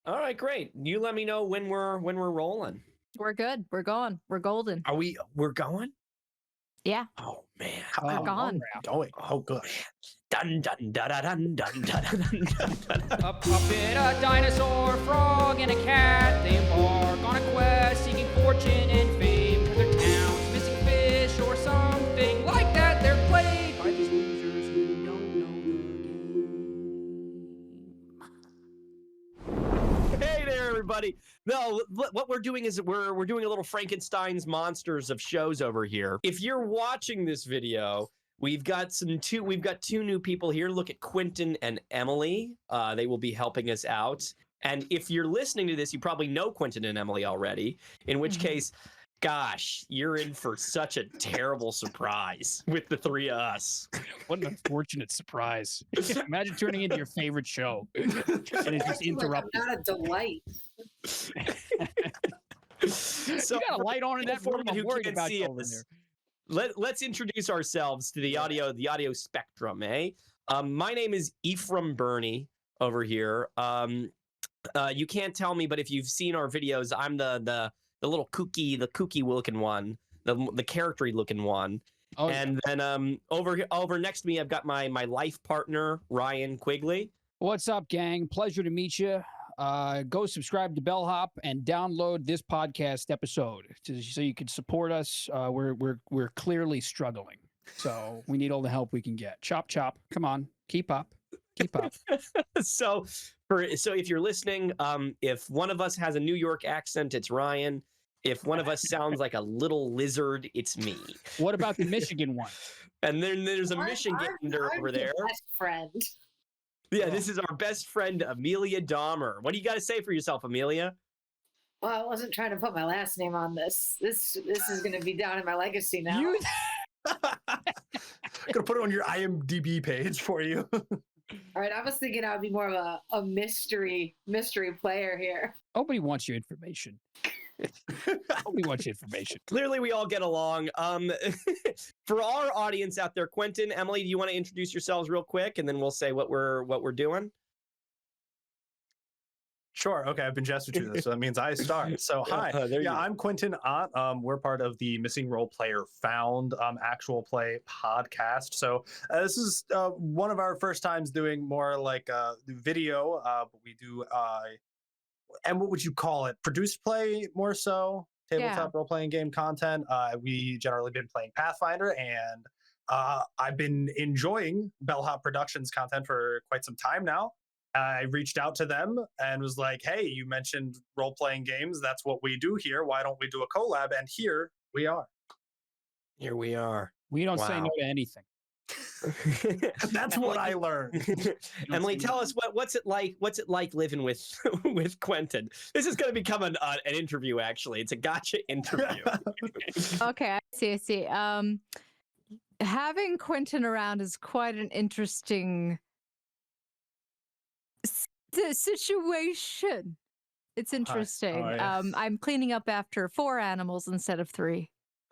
All right, great. You let me know when we're rolling. We're good. We're going. We're golden. We're going? Yeah. Oh man. We're gone. Going. Oh, good. Dun dun dun dun dun dun dun dun dun. A puppet, a dinosaur, a frog, and a cat. They embark on a quest seeking fortune and fame. For their town's missing fish or something like that. They're played by these losers who don't know the game. Hey there, everybody. No, what we're doing is we're doing a little Frankenstein's monsters of shows over here. If you're watching this video, we've got two new people here. Look at Quentin and Emily. They will be helping us out. And if you're listening to this, you probably know Quentin and Emily already, in which case, gosh, you're in for such a terrible surprise with the three of us. What an unfortunate surprise. Imagine turning into your favorite show and it's just interrupted. Not a delight. So You got a light on in that room. I'm who worried can't about see you over us, there. let's introduce ourselves to the audio spectrum, eh? My name is Ephraim Burney over here. You can't tell me, but if you've seen our videos, I'm the little kooky looking one, the character looking one. Oh, and then over next to me, I've got my life partner, Ryan Quigley. What's up, gang? Pleasure to meet you. Go subscribe to Bellhop and download this podcast episode so you can support us. We're clearly struggling, so we need all the help we can get. Chop chop. Come on, keep up. So if you're listening, if one of us has a New York accent, it's Ryan. If one of us sounds like a little lizard, it's me. What about the Michigan one? And then there's a Michigander over there. Best friend. Yeah, this is our best friend, Amelia Dahmer. What do you got to say for yourself, Amelia? Well, I wasn't trying to put my last name on this. This is going to be down in my legacy now. Gonna put it on your IMDb page for you. All right, I was thinking I would be more of a mystery player here. Nobody wants your information. Nobody wants your information. Clearly, we all get along. For our audience out there, Quentin, Emily, do you want to introduce yourselves real quick, and then we'll say what we're doing? Sure. Okay, I've been gestured to this, so that means I start. So hi, I'm Quentin Ott. We're part of the Missing Role Player Found actual play podcast. So this is one of our first times doing more like video, but we do and what would you call it? Produced play more so, tabletop role-playing game content. We generally been playing Pathfinder, and I've been enjoying Bellhop Productions content for quite some time now. I reached out to them and was like, hey, you mentioned role-playing games. That's what we do here. Why don't we do a collab? And here we are. Here we are. We don't say no to anything. That's what I learned. Emily, tell us what's it like living with Quentin. This is going to become an interview. Actually, it's a gotcha interview. Okay, I see. Having Quentin around is quite an interesting situation. It's interesting. I'm cleaning up after 4 animals instead of 3.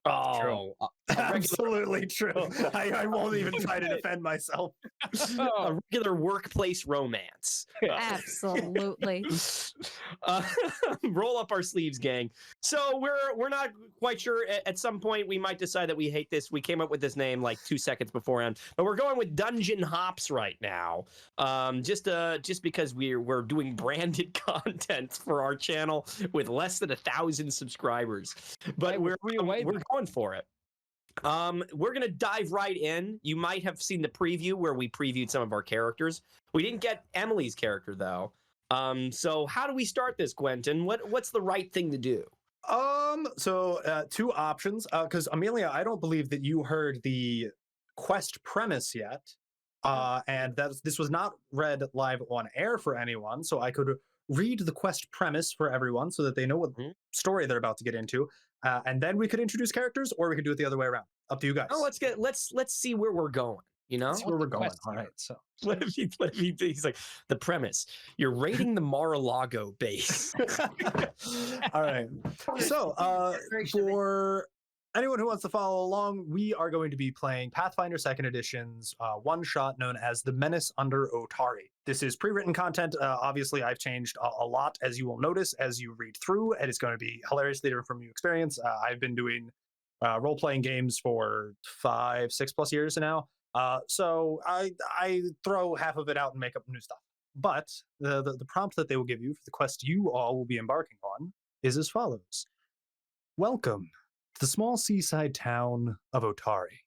Oh, absolutely true. I won't even try to defend myself. A regular workplace romance. Absolutely. Roll up our sleeves, gang. So we're not quite sure. At some point, we might decide that we hate this. We came up with this name like 2 seconds beforehand, but we're going with DungeonHops right now. Just because we're doing branded content for our channel with less than 1,000 subscribers, but we're going for it. We're gonna dive right in. You might have seen the preview where we previewed some of our characters. We didn't get Emily's character though. So how do we start this, Quentin? What's the right thing to do? So 2 options. Because Amelia, I don't believe that you heard the quest premise yet. And this was not read live on air for anyone, so I could read the quest premise for everyone so that they know what story they're about to get into. And then we could introduce characters, or we could do it the other way around. Up to you guys. Oh, let's see where we're going. You know, let's see where we're going. All right. So what if he's like, the premise? You're raiding the Mar-a-Lago base. All right. So for anyone who wants to follow along, we are going to be playing Pathfinder 2nd Edition's one-shot known as The Menace under Otari. This is pre-written content. Obviously, I've changed a lot, as you will notice as you read through, and it's going to be hilariously different from your experience. I've been doing role-playing games for 5-6+ years now, so I throw half of it out and make up new stuff. But the prompt that they will give you for the quest you all will be embarking on is as follows. Welcome to the small seaside town of Otari.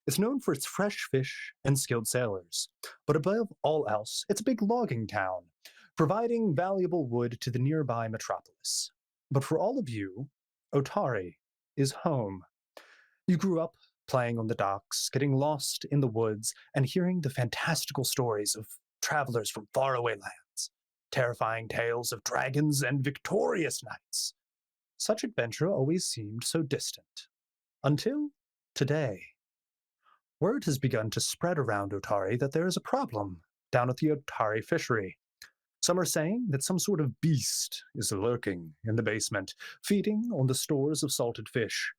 It's known for its fresh fish and skilled sailors, but above all else, it's a big logging town, providing valuable wood to the nearby metropolis. But for all of you, Otari is home. You grew up playing on the docks, getting lost in the woods, and hearing the fantastical stories of travelers from faraway lands, terrifying tales of dragons and victorious knights. Such adventure always seemed so distant. Until today. Word has begun to spread around Otari that there is a problem down at the Otari Fishery. Some are saying that some sort of beast is lurking in the basement, feeding on the stores of salted fish.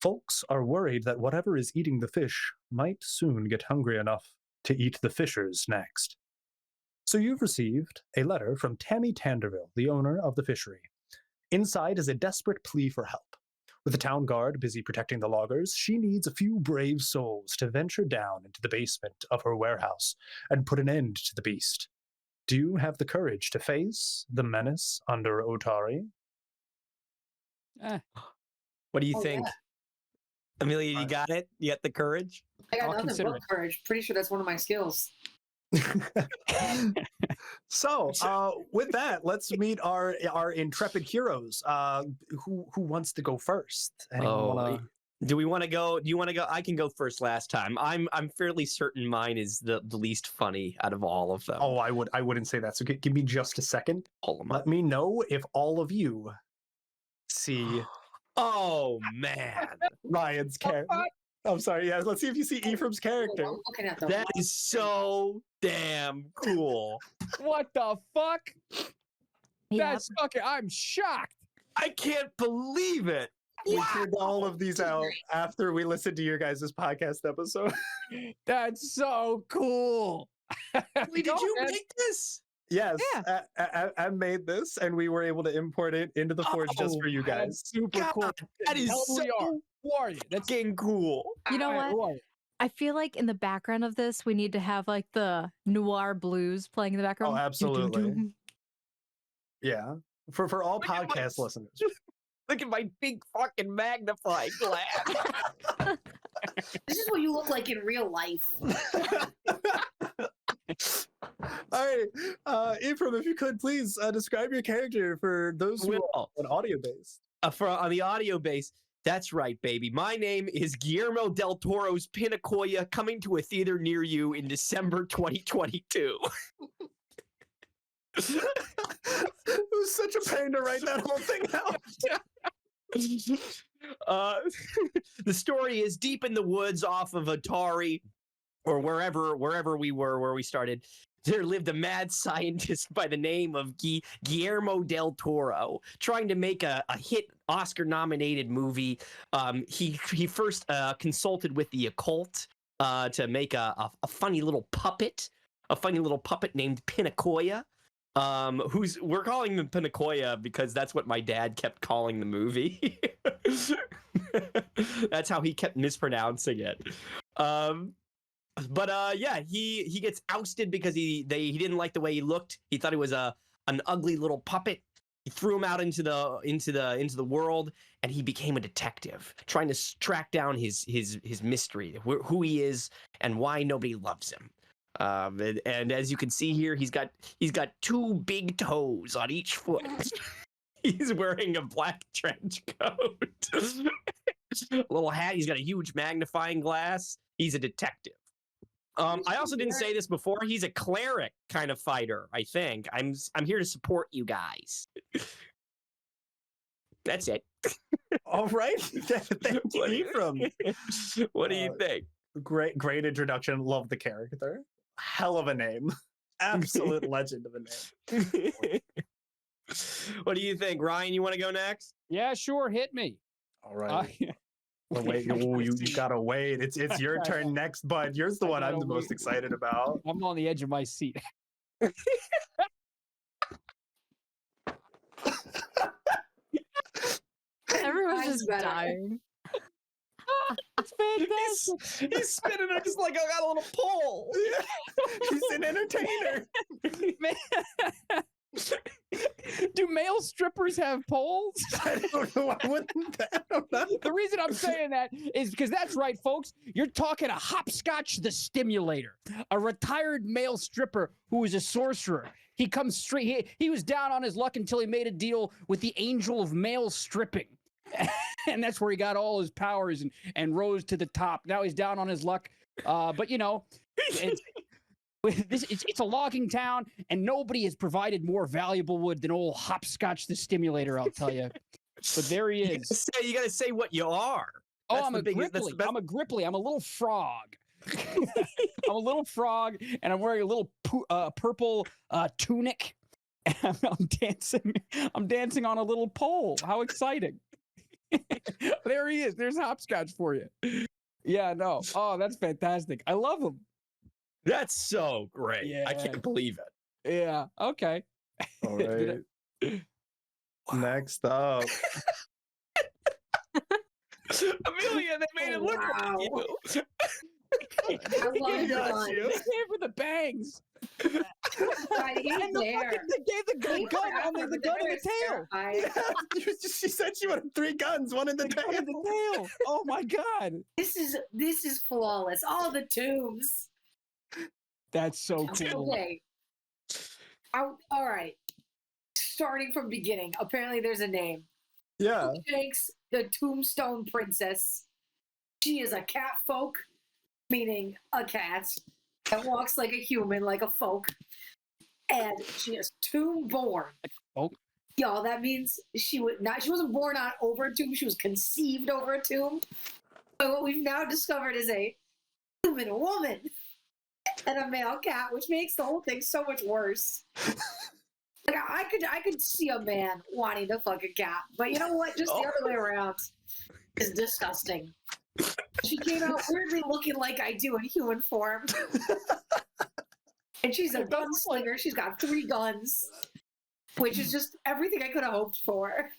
Folks are worried that whatever is eating the fish might soon get hungry enough to eat the fishers next. So you've received a letter from Tammy Tanderville, the owner of the fishery. Inside is a desperate plea for help. With the town guard busy protecting the loggers, she needs a few brave souls to venture down into the basement of her warehouse and put an end to the beast. Do you have the courage to face the menace under Otari? What do you think? Yeah. Amelia, you got it? You got the courage? I got nothing but courage. Pretty sure that's one of my skills. So, with that, let's meet our intrepid heroes. Who wants to go first? Do we want to go? Do you want to go? I can go first last time. I'm fairly certain mine is the least funny out of all of them. Oh, I wouldn't say that. So give me just a second. Let me know if all of you see. Oh man, Ryan's character. I'm sorry. Yeah, let's see if you see Ephraim's character. I'm looking at that is so damn cool. What the fuck? Yeah. That's fucking. I'm shocked. I can't believe it. We figured all of these out after we listened to your guys' podcast episode. That's so cool. Wait, did you make this? Yes, yeah. I made this, and we were able to import it into the Forge just for you guys. That's super cool. That is so Who are you? That's fucking cool. You know what? I feel like in the background of this, we need to have like the noir blues playing in the background. Oh, absolutely. Yeah, for all podcast listeners. Look at my big fucking magnifying glass. This is what you look like in real life. All right, Ephraim, if you could please describe your character for those who are on audio base. On the audio base, that's right, baby. My name is Guillermo del Toro's Pinacoya, coming to a theater near you in December 2022. It was such a pain to write that whole thing out. The story is deep in the woods off of Otari, or wherever we were, where we started. There lived a mad scientist by the name of Guillermo del Toro, trying to make a hit Oscar-nominated movie. He first consulted with the occult to make a funny little puppet named Pinacoya. We're calling him Pinacoya because that's what my dad kept calling the movie. That's how he kept mispronouncing it. But he gets ousted because he didn't like the way he looked. He thought he was an ugly little puppet. He threw him out into the world, and he became a detective, trying to track down his mystery, who he is, and why nobody loves him. And as you can see here, he's got 2 big toes on each foot. He's wearing a black trench coat, a little hat. He's got a huge magnifying glass. He's a detective. I also didn't say this before. He's a cleric kind of fighter, I think. I'm here to support you guys. That's it. All right. Thank you, Ephraim. What do you think? Great introduction. Love the character. Hell of a name. Absolute legend of a name. What do you think, Ryan? You want to go next? Yeah, sure. Hit me. All right. Oh, wait, you gotta wait. It's your turn next, bud. Yours the one I'm the most excited about. I'm on the edge of my seat. Everyone's Mine's just better. dying. It's fantastic. He's spinning it just like I got a little pole. He's an entertainer. Do male strippers have poles? I don't know. Why wouldn't that? I don't know. The reason I'm saying that is because that's right, folks. You're talking a Hopscotch the Stimulator, a retired male stripper who was a sorcerer. He comes straight. He was down on his luck until he made a deal with the angel of male stripping. And that's where he got all his powers and rose to the top. Now he's down on his luck. But you know, it's a logging town, and nobody has provided more valuable wood than old Hopscotch the Stimulator, I'll tell you. But there he is. You gotta say what you are. Oh, I'm a gripply. I'm a gripply. I'm a little frog. I'm a little frog, and I'm wearing a little purple tunic. And I'm dancing. I'm dancing on a little pole. How exciting! There he is. There's Hopscotch for you. Yeah, no. Oh, that's fantastic. I love him. That's so great. Yeah. I can't believe it. Yeah. Okay. All right. Next up. Amelia, they made it look Wow. like you. I love Got the you. He's here for the bangs. gun. He's And there. they gave the gun on the gun in the tail. She said she wanted 3 guns, one in the The gun in tail. the tail. Oh my God. This is flawless. All the tombs. That's so cool. Okay. All right. Starting from beginning. Apparently, there's a name. Yeah. Shanks, the Tombstone Princess. She is a cat folk, meaning a cat that walks like a human, like a folk, and she is tomb born. Folk? Y'all, that means she wasn't born over a tomb. She was conceived over a tomb. But what we've now discovered is a human woman and a male cat, which makes the whole thing so much worse. Like I could see a man wanting to fuck a cat, but you know what? Just the other way around is disgusting. She came out weirdly looking like I do in human form. And she's a gunslinger. She's got 3 guns, which is just everything I could have hoped for.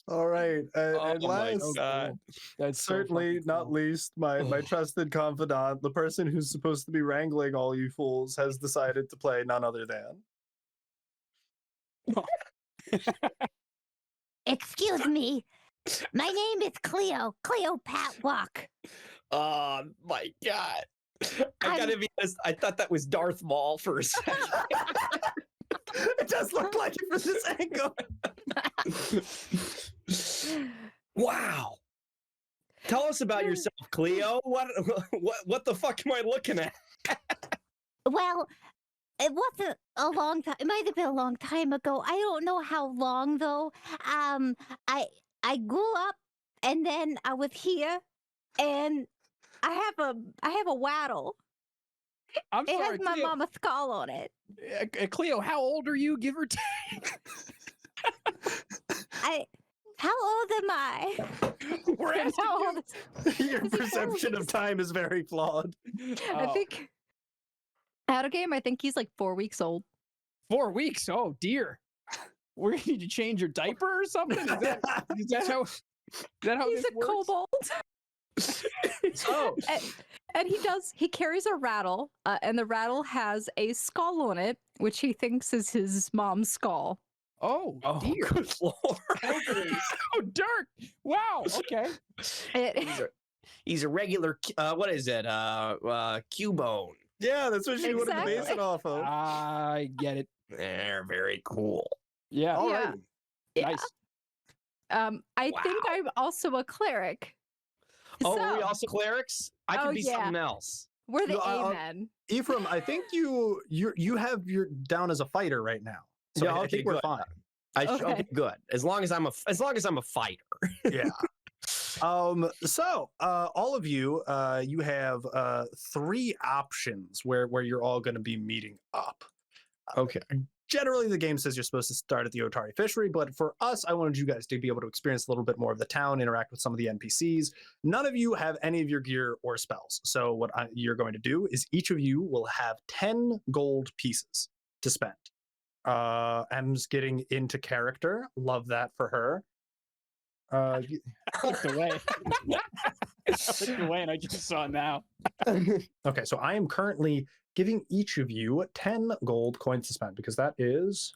All right. And my last, God. That's so certainly fucking not cool. least, my trusted confidant, the person who's supposed to be wrangling all you fools, has decided to play none other than. Excuse me. My name is Cleo Patwalk. Oh my God. I gotta be honest, I thought that was Darth Maul for a second. It does look like it from this angle. Wow. Tell us about yourself, Cleo. What the fuck am I looking at? Well, it wasn't a long time. It might have been a long time ago. I don't know how long though. I grew up, and then I was here, and I have a waddle. I'm It sorry, has my Cleo. mama's skull on it. Cleo, how old are you, give or take? How old am I? We're And asking how you. old is- Your perception of time is very flawed. I think out of game, I think he's like 4 weeks old. 4 weeks. Oh dear. We're gonna need to change your diaper or something. Is that how? Is that how He's this a works? kobold. Oh, And he carries a rattle, and the rattle has a skull on it, which he thinks is his mom's skull. oh, Oh, dear. good lord. Oh, dark. Wow. Okay. He's a regular, what is it? Cubone. Yeah, that's what she wanted to base Exactly. it off of. I get it. They're very cool. Yeah. All yeah. right. Yeah. Nice. I think I'm also a cleric. Oh, So, are we also clerics? I could Oh, be yeah. something else. we're the No, Amen. Ephraim, I think you have your down as a fighter right now. So Yeah, I okay, think we're good. fine. Okay. Okay, good. As long as I'm a fighter. Yeah. So all of you, you have 3 options where you're all going to be meeting up. Okay. generally the game says you're supposed to start at the Otari Fishery, but for us, I wanted you guys to be able to experience a little bit more of the town, interact with some of the NPCs. None of you have any of your gear or spells. So what you're going to do is each of you will have 10 gold pieces to spend. M's getting into character. Love that for her. I clicked away. I clicked away and I just saw it now. Okay, so I am currently giving each of you 10 gold coins to spend because that is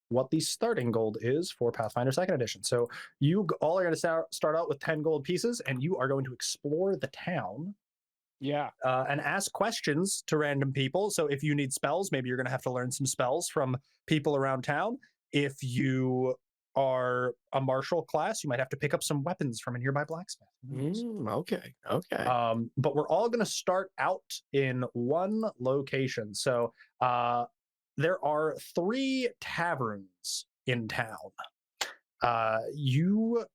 what the starting gold is for Pathfinder 2nd Edition. So you all are going to start out with 10 gold pieces and you are going to explore the town. Yeah. And ask questions to random people. So if you need spells, maybe you're going to have to learn some spells from people around town. If you are a martial class, you might have to pick up some weapons from a nearby blacksmith. Okay. But we're all going to start out in one location. So there are 3 taverns in town. You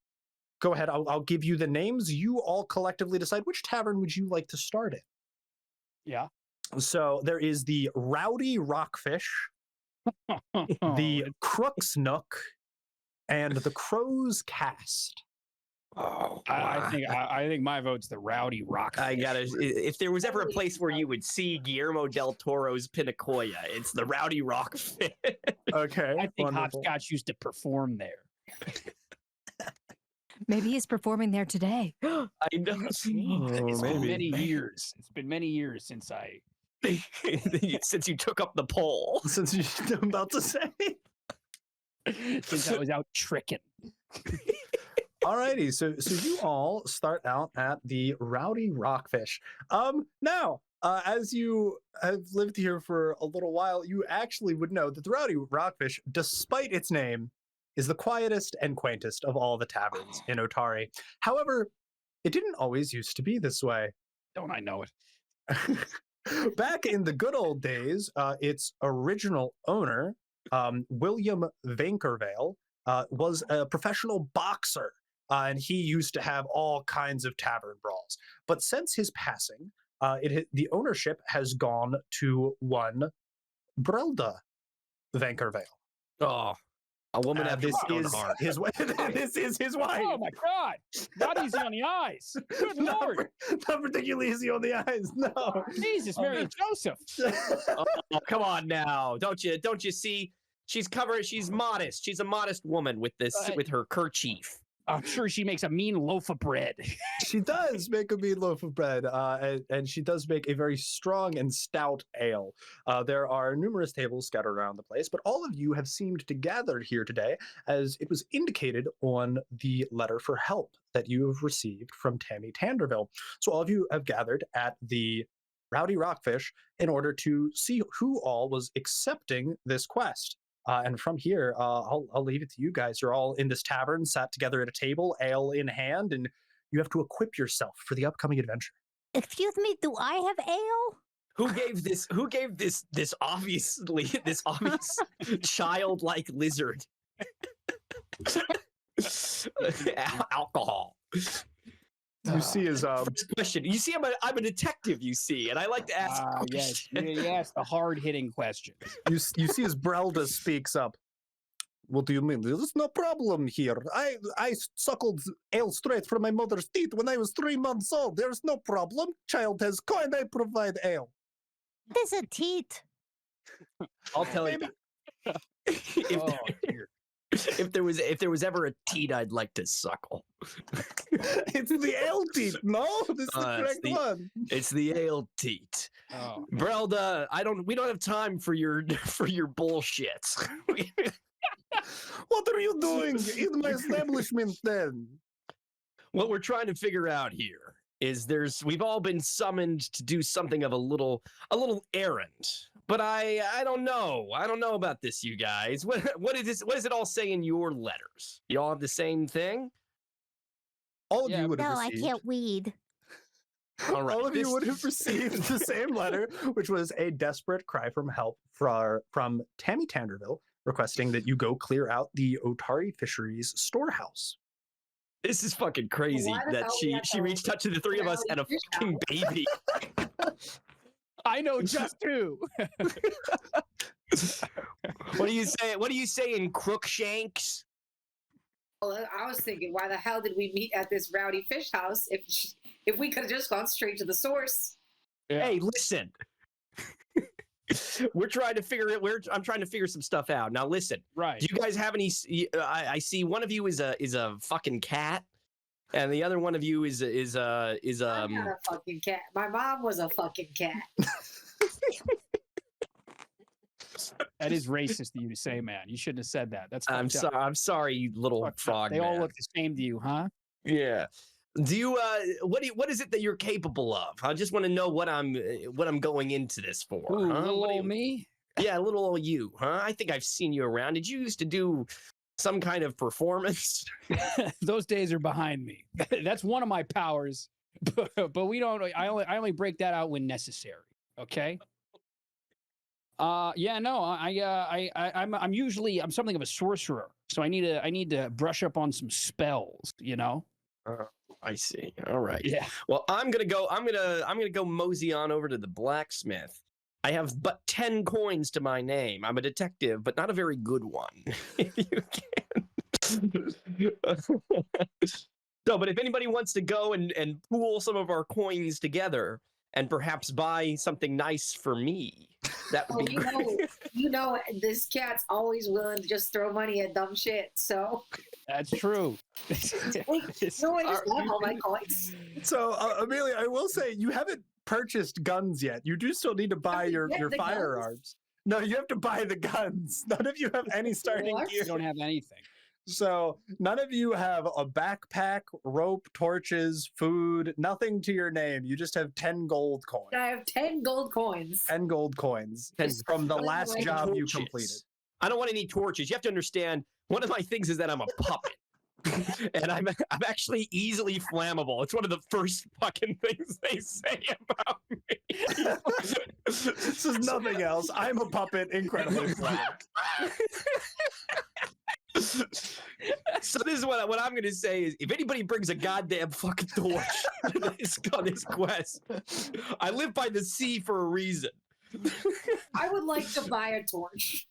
go ahead. I'll give you the names. You all collectively decide which tavern would you like to start in. Yeah. So there is the Rowdy Rockfish, the Crook's Nook, and the Crow's Cast. Oh, I think my vote's the Rowdy Rock. I gotta. If there was ever a place where you would see Guillermo del Toro's Pinacoya, it's the Rowdy Rockfish. Okay. I think wonderful. Hopscotch used to perform there. Maybe he's performing there today. I know. It's been many years. It's been many years since since you took up the poll. Since you're about to say. Since I was out tricking. Alrighty, so you all start out at the Rowdy Rockfish. Now, as you have lived here for a little while, you actually would know that the Rowdy Rockfish, despite its name, is the quietest and quaintest of all the taverns in Otari. However, it didn't always used to be this way. Don't I know it? Back in the good old days, its original owner, William Vankervale, was a professional boxer, and he used to have all kinds of tavern brawls. But since his passing, the ownership has gone to one Brelda Vankervale. Oh, a woman after this his own is heart. his this is his wife. Oh my God! Not easy on the eyes. Good Lord! Not particularly easy on the eyes. No. Jesus, Mary and Joseph. Oh, come on now! Don't you see? She's covered. She's modest. She's a modest woman with this with her kerchief. I'm sure she makes a mean loaf of bread. She does make a mean loaf of bread, and she does make a very strong and stout ale. There are numerous tables scattered around the place, but all of you have seemed to gather here today as it was indicated on the letter for help that you have received from Tammy Tanderville. So all of you have gathered at the Rowdy Rockfish in order to see who all was accepting this quest. And from here, I'll leave it to you guys. You're all in this tavern, sat together at a table, ale in hand, and you have to equip yourself for the upcoming adventure. Excuse me, do I have ale? Who gave this obvious childlike lizard alcohol? You see his First question. You see, I'm a detective. You see, and I like to ask Yes, questions. you asked the hard-hitting questions. you see as Brelda speaks up. What do you mean? There's no problem here. I suckled ale straight from my mother's teeth when I was 3 months old. There's no problem. Child has coin. I provide ale. There's a teat. I'll tell you. If there was ever a teat I'd like to suckle, It's the ale teat. No, this is the correct one. it's the ale teat. Oh. Brelda, we don't have time for your bullshit. What are you doing in my establishment then? What we're trying to figure out here is we've all been summoned to do something of a little errand. But I don't know. I don't know about this, you guys. What is this? What does it all say in your letters? You all have the same thing? All of you would No, have I received. can't weed. All right. All of you would have received the same letter, which was a desperate cry from help from Tammy Tanderville, requesting that you go clear out the Otari Fisheries storehouse. This is fucking crazy Why the that hell we have she to reached out to the three of us and a fish fucking baby. I know just two. What do you say? What do you say in Crookshanks? Well, I was thinking, why the hell did we meet at this rowdy fish house if we could have just gone straight to the source? Yeah. Hey, listen. We're trying to figure it. I'm trying to figure some stuff out. Now, listen. Right. Do you guys have any? I see one of you is a fucking cat, and the other one of you is I'm not a fucking cat. My mom was a fucking cat. That is racist of you to say, man. You shouldn't have said that. That's I'm fucked up. sorry. I'm sorry, you little Fucked up. frog. They all man. look the same to you, huh? Yeah. Do you what is it that you're capable of? I just want to know what I'm going into this for. Ooh, huh? little What do old you- me. Yeah, little old you, huh? I think I've seen you around. Did you used to do some kind of performance? Those days are behind me. That's one of my powers, but we don't. I only break that out when necessary. Okay. Yeah, no, I'm usually something of a sorcerer, so I need to brush up on some spells, you know. I see. All right. Yeah. Well, I'm gonna go mosey on over to the blacksmith. I have but 10 coins to my name. I'm a detective, but not a very good one. If you can. So, but if anybody wants to go and pool some of our coins together and perhaps buy something nice for me, that would be great. You know, this cat's always willing to just throw money at dumb shit. So That's true. no, I just love all my coins. So, Amelia, I will say you haven't purchased guns yet. You do still need to buy your get the guns. firearms. No, you have to buy the guns. None of you have any starting What? gear. You don't have anything. So none of you have a backpack, rope, torches, food, nothing to your name. You just have 10 gold coins. I have 10 gold coins. 10 gold coins 10 from the What last about job you torches? completed. I don't want any torches. You have to understand, one of my things is that I'm a puppet. And I'm actually easily flammable. It's one of the first fucking things they say about me. This is nothing else. I'm a puppet, incredibly flat. So this is what I'm gonna say is, if anybody brings a goddamn fucking torch on this quest, I live by the sea for a reason. I would like to buy a torch.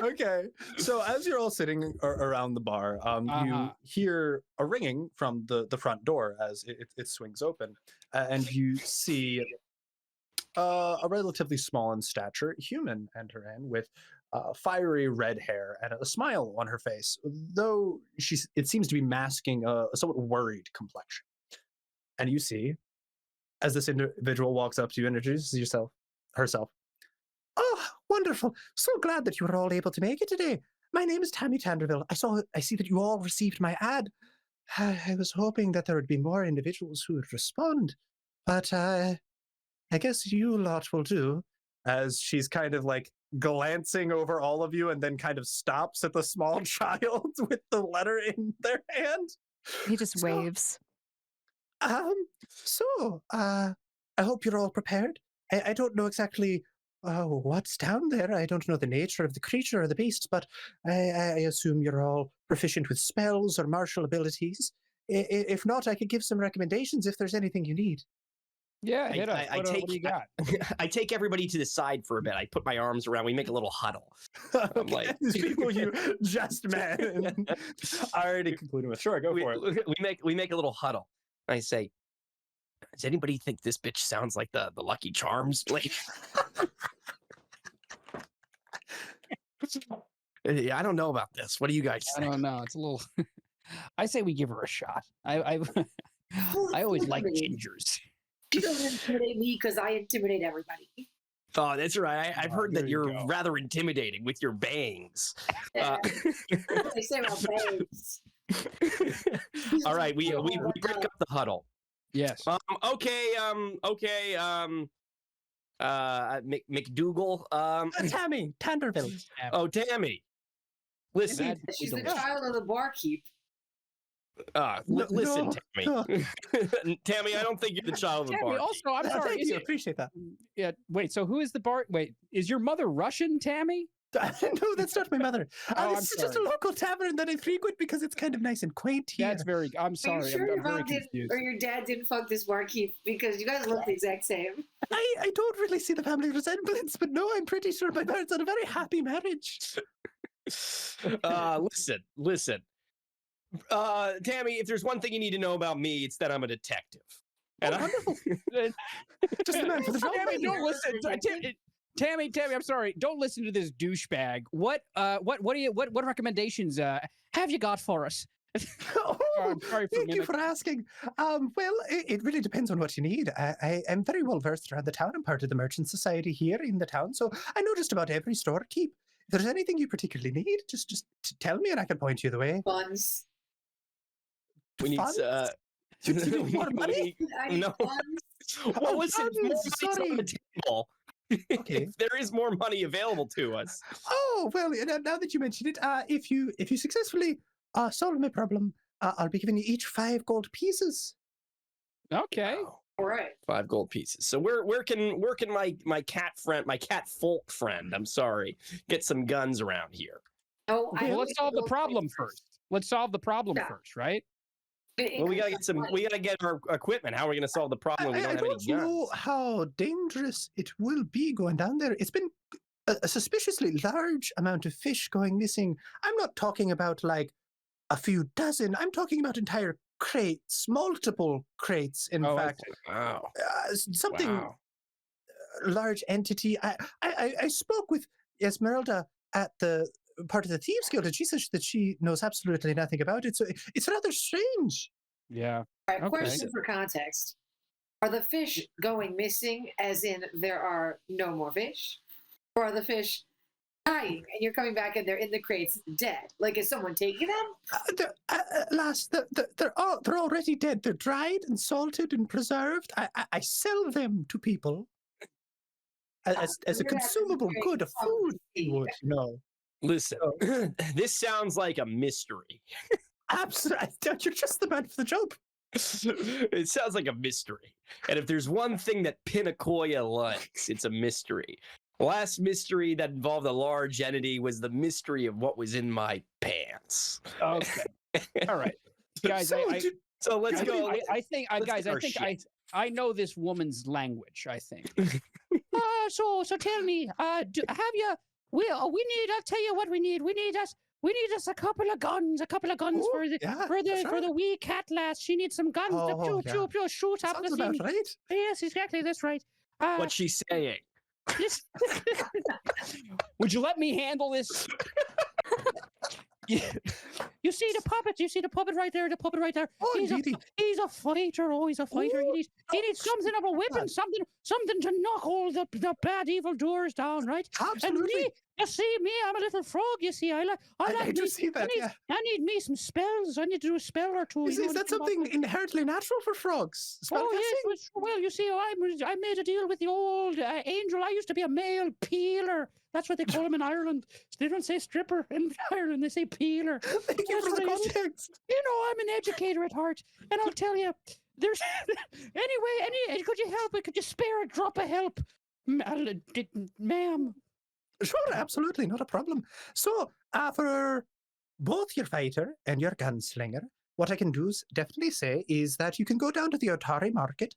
Okay. So as you're all sitting around the bar, you hear a ringing from the front door as it swings open, and you see a relatively small in stature human enter in with fiery red hair and a smile on her face, though it seems to be masking a somewhat worried complexion. And you see, as this individual walks up to you and introduces herself. Oh, wonderful. So glad that you were all able to make it today. My name is Tammy Tanderville. I see that you all received my ad. I was hoping that there would be more individuals who would respond, but I guess you lot will do. As she's kind of like glancing over all of you and then kind of stops at the small child with the letter in their hand. He just waves. I hope you're all prepared. I don't know exactly what's down there. I don't know the nature of the creature or the beast, but I assume you're all proficient with spells or martial abilities. If not, I could give some recommendations if there's anything you need. Yeah, hit us. What do you got? I take everybody to the side for a bit. I put my arms around. We make a little huddle. I'm like, These people you just met. Already concluding with. Sure, go for it. We make a little huddle. I say, does anybody think this bitch sounds like the Lucky Charms? Like, I don't know about this. What do you guys I think? don't know. It's a little. I say we give her a shot. I always like gingers. She doesn't intimidate me because I intimidate everybody. Oh, that's right. I've heard there that you you're go. rather intimidating with your bangs. That's what they say about babes. All right, we break up the huddle. Yes. Okay. McDougal. Tammy Tanderville. Oh, Tammy. Listen. She's the child of the barkeep. Listen, no. Tammy. Tammy, I don't think you're the child of the Tammy, bar. also, I'm sorry. Thank you. Appreciate that. Yeah. Wait. So who is the bar? Wait, is your mother Russian, Tammy? No, that's not my mother. Oh, This is just a local tavern that I frequent because it's kind of nice and quaint here. That's very. I'm Are sorry. you sure I'm your very mom didn't, confused. or your dad didn't fuck this barkeep? Because you guys look the exact same. I don't really see the family resemblance, but no, I'm pretty sure my parents had a very happy marriage. Listen. Tammy, if there's one thing you need to know about me, it's that I'm a detective. And Wonderful. Just the man for the job. Tammy, don't listen. Tammy, I'm sorry. Don't listen to this douchebag. What recommendations have you got for us? I'm sorry for Thank you for asking. Well, it really depends on what you need. I am very well versed around the town. I'm part of the merchant society here in the town, so I know just about every store keep. If there's anything you particularly need, just tell me and I can point you the way. Buns. We need Funds? do you need more money? No. Buns. Well, listen, more funds, money's on the table. Okay. If there is more money available to us. Oh, well, now that you mention it, if you successfully solve my problem, I'll be giving you each 5 gold pieces. Okay. Wow. All right. 5 gold pieces. So where can my cat folk friend, I'm sorry, get some guns around here? No, Okay, well, let's solve the problem first. Let's solve the problem Yeah. first, right? Well, we gotta get our equipment. How are we gonna solve the problem when we I don't have don't any guns? know how dangerous it will be going down there. It's been a suspiciously large amount of fish going missing. I'm not talking about like a few dozen. I'm talking about entire crates, multiple crates, in fact. Wow. Something Wow. large entity. I spoke with Esmeralda at the part of the Thieves Guild, and she says that she knows absolutely nothing about it. So it's rather strange. Yeah. All right, Okay. question for context. Are the fish going missing as in there are no more fish? Or are the fish dying and you're coming back and they're in the crates dead? Like, is someone taking them? They're already dead. They're dried and salted and preserved. I sell them to people as a You're gonna have to consumable create good, a some food feed. would, Listen, this sounds like a mystery. Absolutely. You're just the man for the job. It sounds like a mystery. And if there's one thing that Pinacoya likes, it's a mystery. The last mystery that involved a large entity was the mystery of what was in my pants. Okay. All right, guys. So let's go. I think, I know this woman's language. I think. So tell me, have you? We need. I'll tell you what we need. We need us a couple of guns. For the wee cat lass. She needs some guns to shoot up the Sounds thing. about right. Yes, exactly. That's right. What's she saying? Would you let me handle this? You see the puppet? You see the puppet right there? The puppet right there. Oh, he's a fighter. Oh, he's a fighter. Oh, He needs something of a weapon, something to knock all the bad evil doors down, right? Absolutely. And me, you see me, I'm a little frog. You see, I do see that. I need me some spells. I need to do a spell or two. Is that something inherently natural for frogs? Oh yes, well you see, I made a deal with the old angel. I used to be a male peeler. That's what they call him in Ireland. They don't say stripper in Ireland; they say peeler. Thank you for the context. You know, I'm an educator at heart, and I'll tell you, there's anyway. Could you help me? Could you spare a drop of help, ma'am? Sure, absolutely, not a problem. So, for both your fighter and your gunslinger, what I can do is definitely say is that you can go down to the Otari market,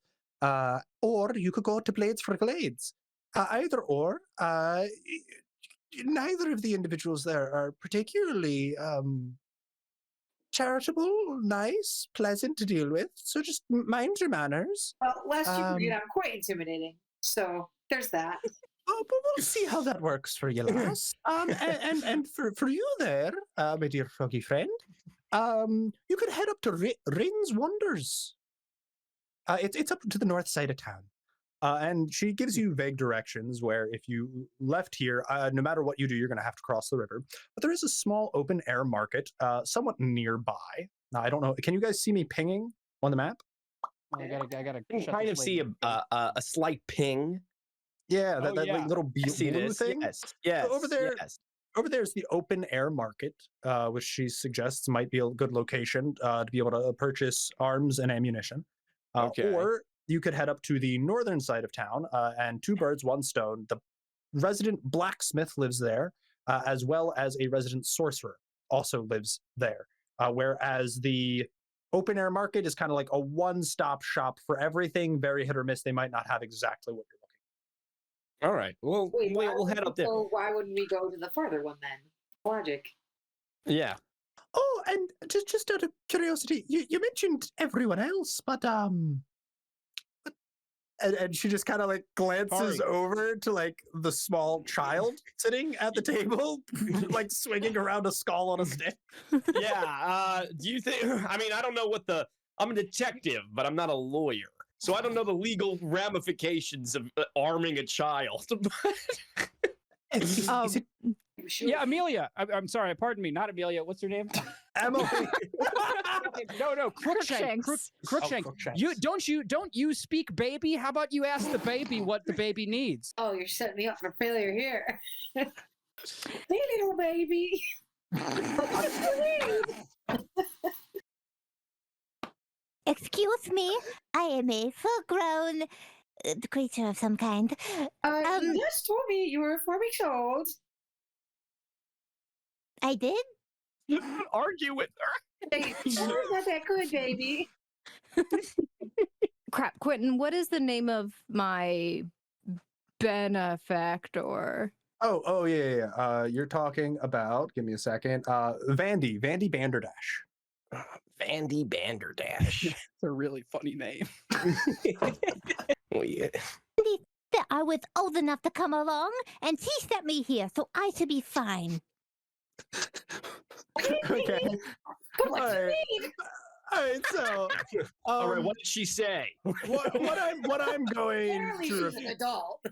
or you could go to Blades for Glades. Either or, neither of the individuals there are particularly charitable, nice, pleasant to deal with. So just mind your manners. Well, lest you forget, I'm quite intimidating. So there's that. Oh, but we'll see how that works for you, lass. And for you there, my dear froggy friend, you could head up to Rin's Wonders. It's up to the north side of town. And she gives you vague directions where if you left here, no matter what you do, you're going to have to cross the river. But there is a small open air market somewhat nearby. Now, I don't know. Can you guys see me pinging on the map? I gotta You can kind of see a slight ping. Yeah, that like, little blue thing. Yes. So over there is the open air market, which she suggests might be a good location to be able to purchase arms and ammunition. Okay. Or you could head up to the northern side of town, and 2 birds, 1 stone. The resident blacksmith lives there. as well as a resident sorcerer also lives there. Whereas the open air market is kind of like a one-stop shop for everything, very hit or miss. They might not have exactly what you're looking. All right. Well, we'll head up there. So why wouldn't we go to the further one then? Logic. Yeah. Oh, and just out of curiosity, you mentioned everyone else, but and she just kind of like glances over to like the small child sitting at the table, like swinging around a skull on a stick. Yeah. Do you think? I mean, I don't know I'm a detective, but I'm not a lawyer, so I don't know the legal ramifications of arming a child. Yeah, Amelia. I'm sorry. Pardon me. Not Amelia. What's her name? Emily. No, Crookshanks. Crookshanks. You don't you speak baby? How about you ask the baby what the baby needs? Oh, you're setting me up for failure here. Hey, little baby. Excuse me, I am a full-grown creature of some kind. You just told me you were 4 weeks old. I did? Argue with her. Hey, you're not that good, baby. Crap, Quentin, what is the name of my benefactor? Oh, yeah. You're talking about, give me a second, Vandy Banderdash. Vandy Banderdash. It's a really funny name. Oh, yeah. That I was old enough to come along, and she sent me here, so I should be fine. Okay. All right, so all right, what did she say? what I'm going Apparently to she's an adult.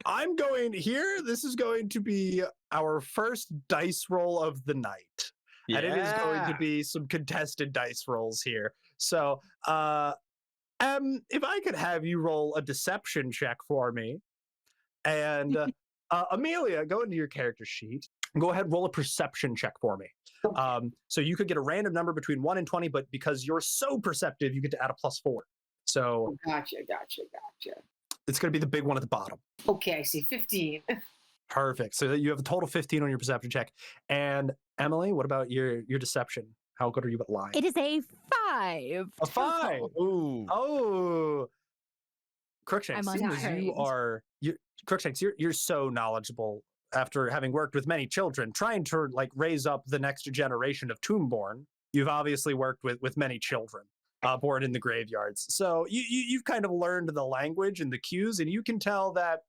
I'm going here. This is going to be our first dice roll of the night. And it is going to be some contested dice rolls here. So if I could have you roll a deception check for me. And Amelia, go into your character sheet. Go ahead, roll a perception check for me. So you could get a random number between 1 and 20, but because you're so perceptive, you get to add a +4. So Gotcha. it's going to be the big one at the bottom. Okay, I see 15. Perfect. So you have a total 15 on your perception check. And Emily, what about your deception? How good are you at lying? It is a 5. A 5. Ooh. Oh. Crookshanks, I'm seeing as Crookshanks, you're so knowledgeable after having worked with many children, trying to like raise up the next generation of Tombborn. You've obviously worked with many children born in the graveyards. So you've kind of learned the language and the cues, and you can tell that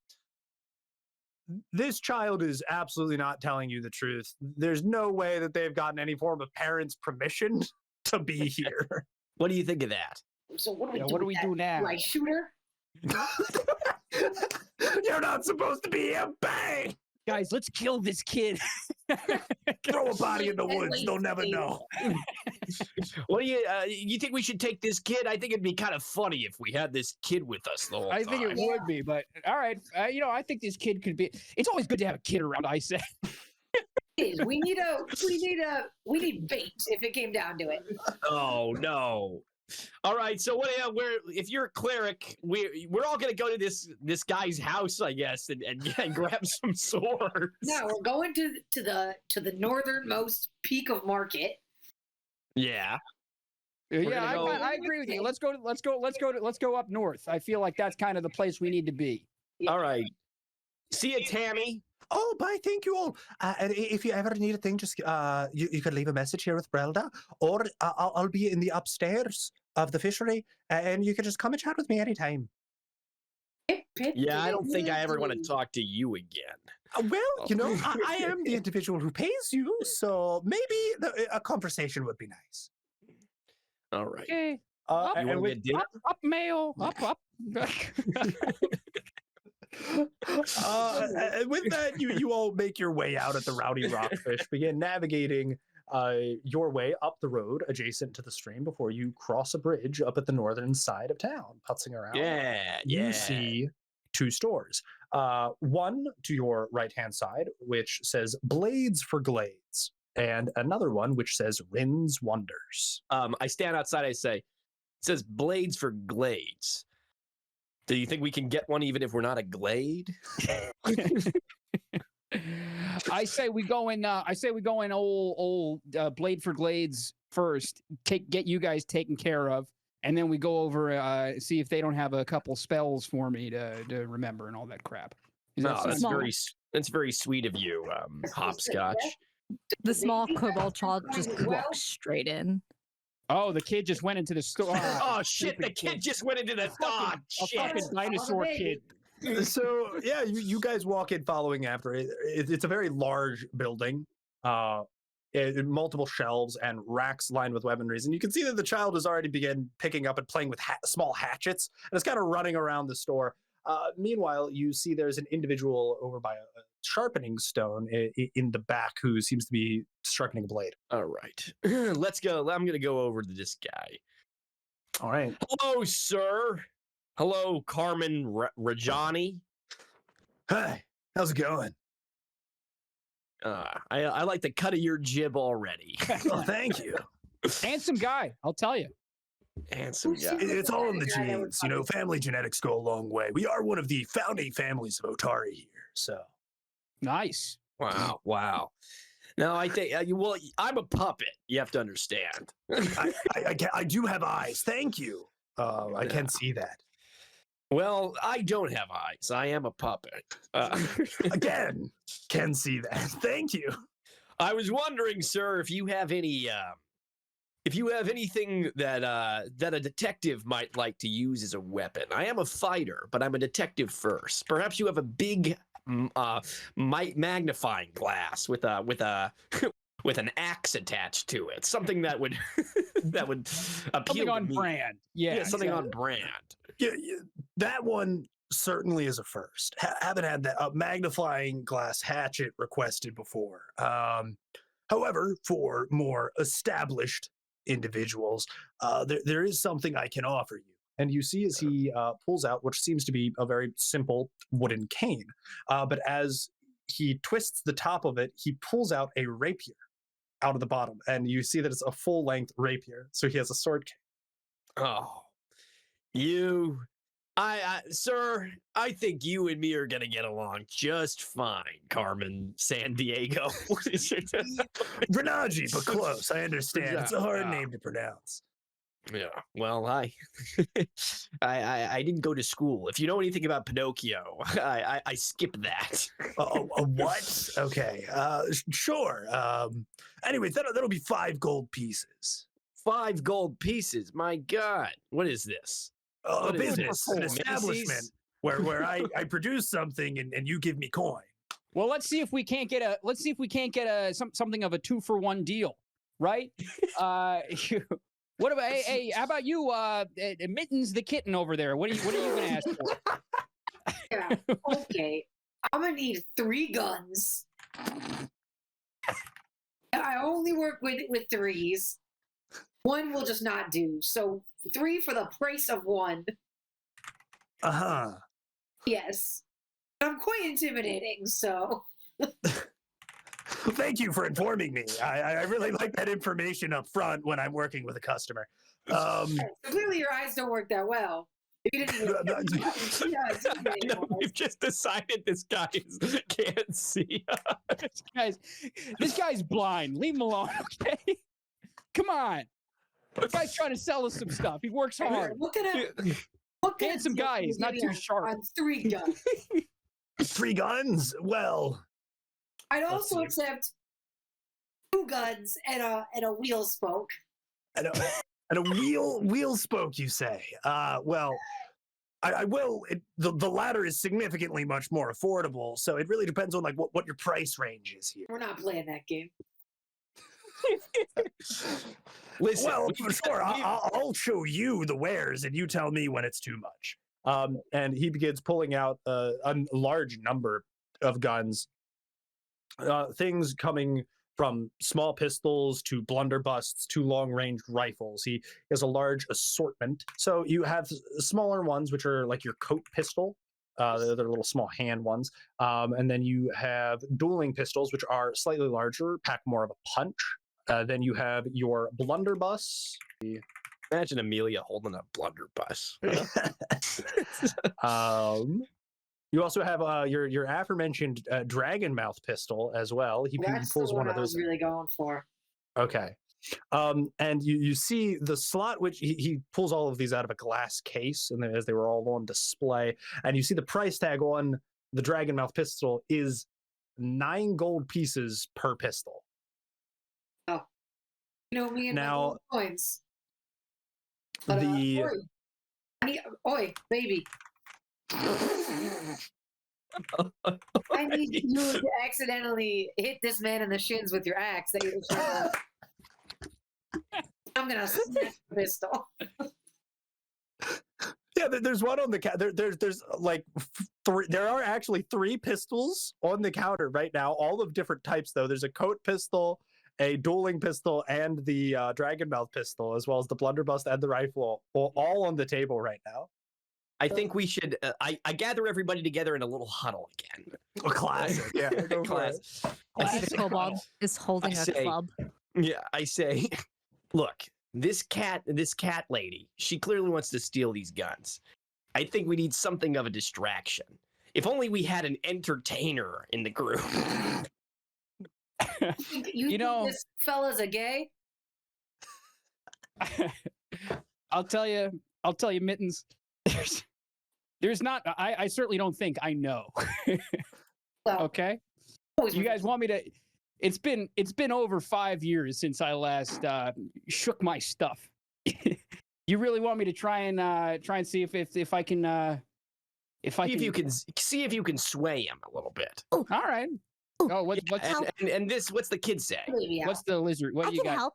this child is absolutely not telling you the truth. There's no way that they've gotten any form of parents' permission to be here. What do you think of that? So what do we do? What do we do now? Like shooter? You're not supposed to be here. Bang! Guys, let's kill this kid. Throw a body in the woods. They'll never know. What do you think we should take this kid? I think it'd be kind of funny if we had this kid with us the whole time. I think it would be, but all right. I think this kid could be. It's always good to have a kid around, I say. We need bait if it came down to it. Oh no. All right, so if you're a cleric, we're all gonna go to this guy's house, I guess, and grab some swords. No, we're going to the northernmost peak of Market. Yeah. Yeah, I agree with you. Let's go up north. I feel like that's kind of the place we need to be. Yeah. All right. See you, Tammy. Oh, bye. Thank you all. And if you ever need a thing, just you could leave a message here with Brelda, or I'll be in the upstairs of the fishery, and you can just come and chat with me anytime. Yeah, I don't think I ever want to talk to you again. Well, I am the individual who pays you, so maybe a conversation would be nice. All right. Okay. And with up, mail. Up. With that, you all make your way out at the Rowdy Rockfish, begin navigating your way up the road adjacent to the stream before you cross a bridge up at the northern side of town, putzing around. You see 2 stores. One to your right-hand side, which says Blades for Glades, and another one which says Rin's Wonders. I stand outside, I say, it says Blades for Glades. Do you think we can get one even if we're not a glade? I say we go in. Old Blade for Glades first. Get you guys taken care of, and then we go over see if they don't have a couple spells for me to remember and all that crap. No, that's very sweet of you, Hopscotch. The small kobold child just walks straight in. Oh, the kid just went into the store. Oh shit! The kid just went into the shit. Fucking dinosaur kid. So yeah, you guys walk in following after it. It's a very large building, multiple shelves and racks lined with weaponries, and you can see that the child has already begun picking up and playing with small hatchets, and it's kind of running around the store. Meanwhile, you see there's an individual over by a sharpening stone in the back who seems to be sharpening a blade. All right, let's go. I'm gonna go over to this guy. All right. Hello, sir. Hello, Carmen Rajani. Hi. How's it going? I like the cut of your jib already. Well, thank you. Handsome guy, I'll tell you. Handsome guy. It's all in the genes. You know, family genetics go a long way. We are one of the founding families of Otari here, so. Nice. Wow. No, I think, well, I'm a puppet. You have to understand. I do have eyes. Thank you. I can see that. Well, I don't have eyes. I am a puppet. Again, can see that. Thank you. I was wondering, sir, if you have any, anything that a detective might like to use as a weapon. I am a fighter, but I'm a detective first. Perhaps you have a big, magnifying glass with an axe attached to it. Something that would appeal something on to me. Brand. Yeah, something on brand. Yeah, that one certainly is a first. Haven't had that magnifying glass hatchet requested before. However, for more established individuals, there is something I can offer you. And you see as he pulls out, which seems to be a very simple wooden cane, but as he twists the top of it, he pulls out a rapier out of the bottom, and you see that it's a full-length rapier. So he has a sword cane. Oh, sir, I think you and me are gonna get along just fine, Carmen San Diego. What is your Renaji, but close. I understand. It's a hard name to pronounce. Yeah. Well, I didn't go to school. If you know anything about Pinocchio, I skipped that. A what? Okay. Sure. Anyways, that'll be 5 gold pieces. 5 gold pieces. My God, what is this? A business, an establishment where I produce something and you give me coin. Well, let's see if we can't get something of a 2-for-1 deal, right? What about hey? How about you, Mittens the kitten over there? What are you gonna ask for? Yeah. Okay. I'm gonna need 3 guns. I only work with 3s. 1 will just not do. So 3 for the price of 1. Uh-huh. Yes. I'm quite intimidating, so. Thank you for informing me. I really like that information up front when I'm working with a customer. Clearly your eyes don't work that well. You didn't even... We've just decided this guy can't see. This guy's blind. Leave him alone, okay? Come on. The guy's trying to sell us some stuff. He works hard. What Handsome guy. He's not too sharp. On 3 guns. 3 guns? Well, I'd also accept 2 guns and a wheel spoke. And a wheel spoke, you say? Well, I will. The latter is significantly much more affordable, so it really depends on like what your price range is here. We're not playing that game. Listen, well, sure. I'll show you the wares, and you tell me when it's too much. And he begins pulling out a large number of guns, things coming from small pistols to blunderbusses to long-range rifles. He has a large assortment. So you have smaller ones, which are like your coat pistol. They're little small hand ones. And then you have dueling pistols, which are slightly larger, pack more of a punch. Then you have your blunderbuss. Imagine Amelia holding a blunderbuss. You also have your aforementioned dragon mouth pistol as well. He That's pulls the one one of I was those. really going for. Okay. And you see the slot, which he pulls all of these out of a glass case, and as they were all on display, and you see the price tag on the dragon mouth pistol is 9 gold pieces per pistol. Oh, you know me and Now, my gold coins. But, oi, baby. I need you to accidentally hit this man in the shins with your axe. That you're I'm gonna snap the pistol. Yeah, there's one on the counter. There's like 3. There are actually 3 pistols on the counter right now, all of different types though. There's a coat pistol, a dueling pistol, and the dragon mouth pistol, as well as the blunderbuss and the rifle, all on the table right now. I think we should. I gather everybody together in a little huddle again. A classic, yeah. Classic. The kobold is holding a club. Yeah, I say, look, this cat lady, she clearly wants to steal these guns. I think we need something of a distraction. If only we had an entertainer in the group. You think this fella's a gay? I'll tell you, Mittens. There's not. I certainly don't think I know. Well, Okay, you guys want me to? It's been over 5 years since I last shook my stuff. You really want me to try and see if I can If you can sway him a little bit. All right. Oh, what's and this? What's the kid say? what's the lizard? What I do you can got? help.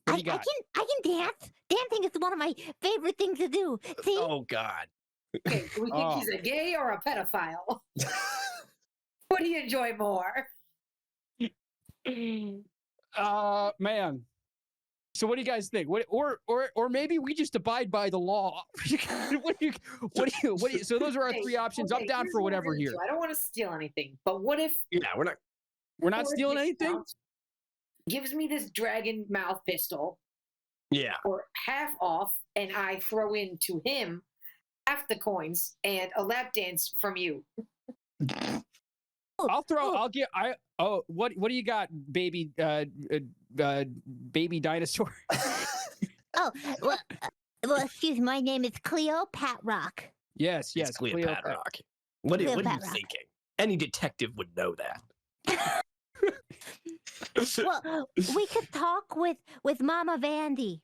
What do you got? I can dance. Dancing is one of my favorite things to do. See? Oh God. Okay, do we think he's a gay or a pedophile? What do you enjoy more? Man. So what do you guys think? Or maybe we just abide by the law. What do you? So those are our 3 options. Okay, I'm down here's for what whatever we're gonna here. do. I don't want to steal anything, but what if Yeah, We're not stealing Forrest anything. discounts gives me this dragon mouth pistol Yeah. for half off, and I throw in to him half the coins and a lap dance from you. What do you got, baby baby dinosaur? Oh, well, excuse me. My name is Cleo Pat Rock. Yes, It's Cleopatra Rock. What are you Cleopatra. thinking? Any detective would know that. Well, we could talk with Mama Vandy.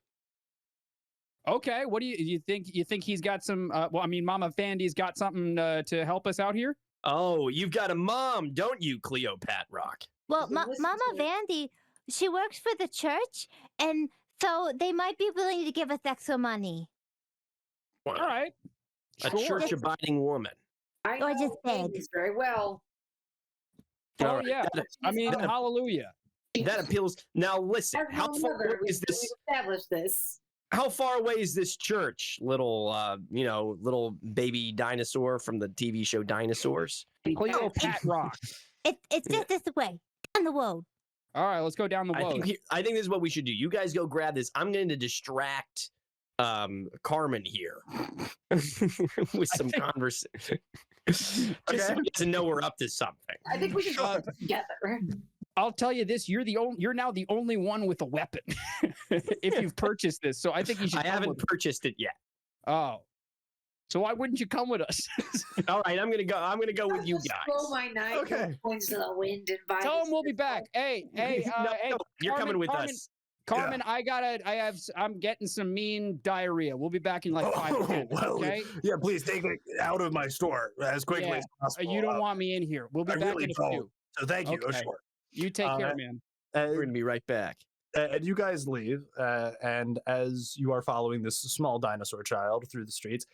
Okay, what do you think? You think he's got some? Mama Vandy's got something to help us out here. Oh, you've got a mom, don't you, Cleopatra Rock? Well, Listen Mama to it. Vandy, she works for the church, and so they might be willing to give us extra money. All right, A sure. church-abiding woman. I Or know just beg. ladies very well. Oh All right, yeah. I mean, that- hallelujah. That appeals. Now listen, As how my far mother, away is we this? established this. How far away is this church, little little baby dinosaur from the TV show Dinosaurs? Cleopatra Rock. It's just this way, on the road. All right, let's go down the I road. think this is what we should do. You guys go grab this. I'm going to distract Carmen here with some conversation. Just so he doesn't know we're up to something. I think we should go together. I'll tell you this: you're now the only one with a weapon if you've purchased this. So I think you should. I come haven't with us. purchased it yet. Oh, so why wouldn't you come with us? All right, I'm gonna go with you Just guys. Throw my knife Okay. points to the wind and buy. Tell this him we'll be pistol. back. Hey, No, you're Carmen, coming with Carmen, us. Carmen, I'm getting some mean diarrhea. We'll be back in like 5 minutes. well, Okay. yeah, please take it out of my store as quickly Yeah, as possible. You don't want me in here. We'll be I back really in a don't. few. So thank you. Okay. Sure. You take care, man. We're gonna be right back. And you guys leave, and as you are following this small dinosaur child through the streets,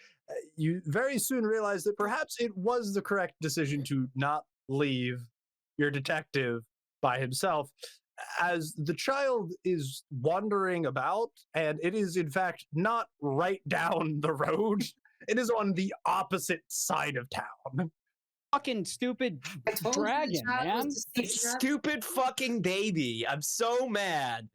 you very soon realize that perhaps it was the correct decision to not leave your detective by himself, as the child is wandering about, and it is in fact not right down the road. It is on the opposite side of town. Fucking stupid I told you the dragon, child was man. deceiving us. Stupid fucking baby. I'm so mad.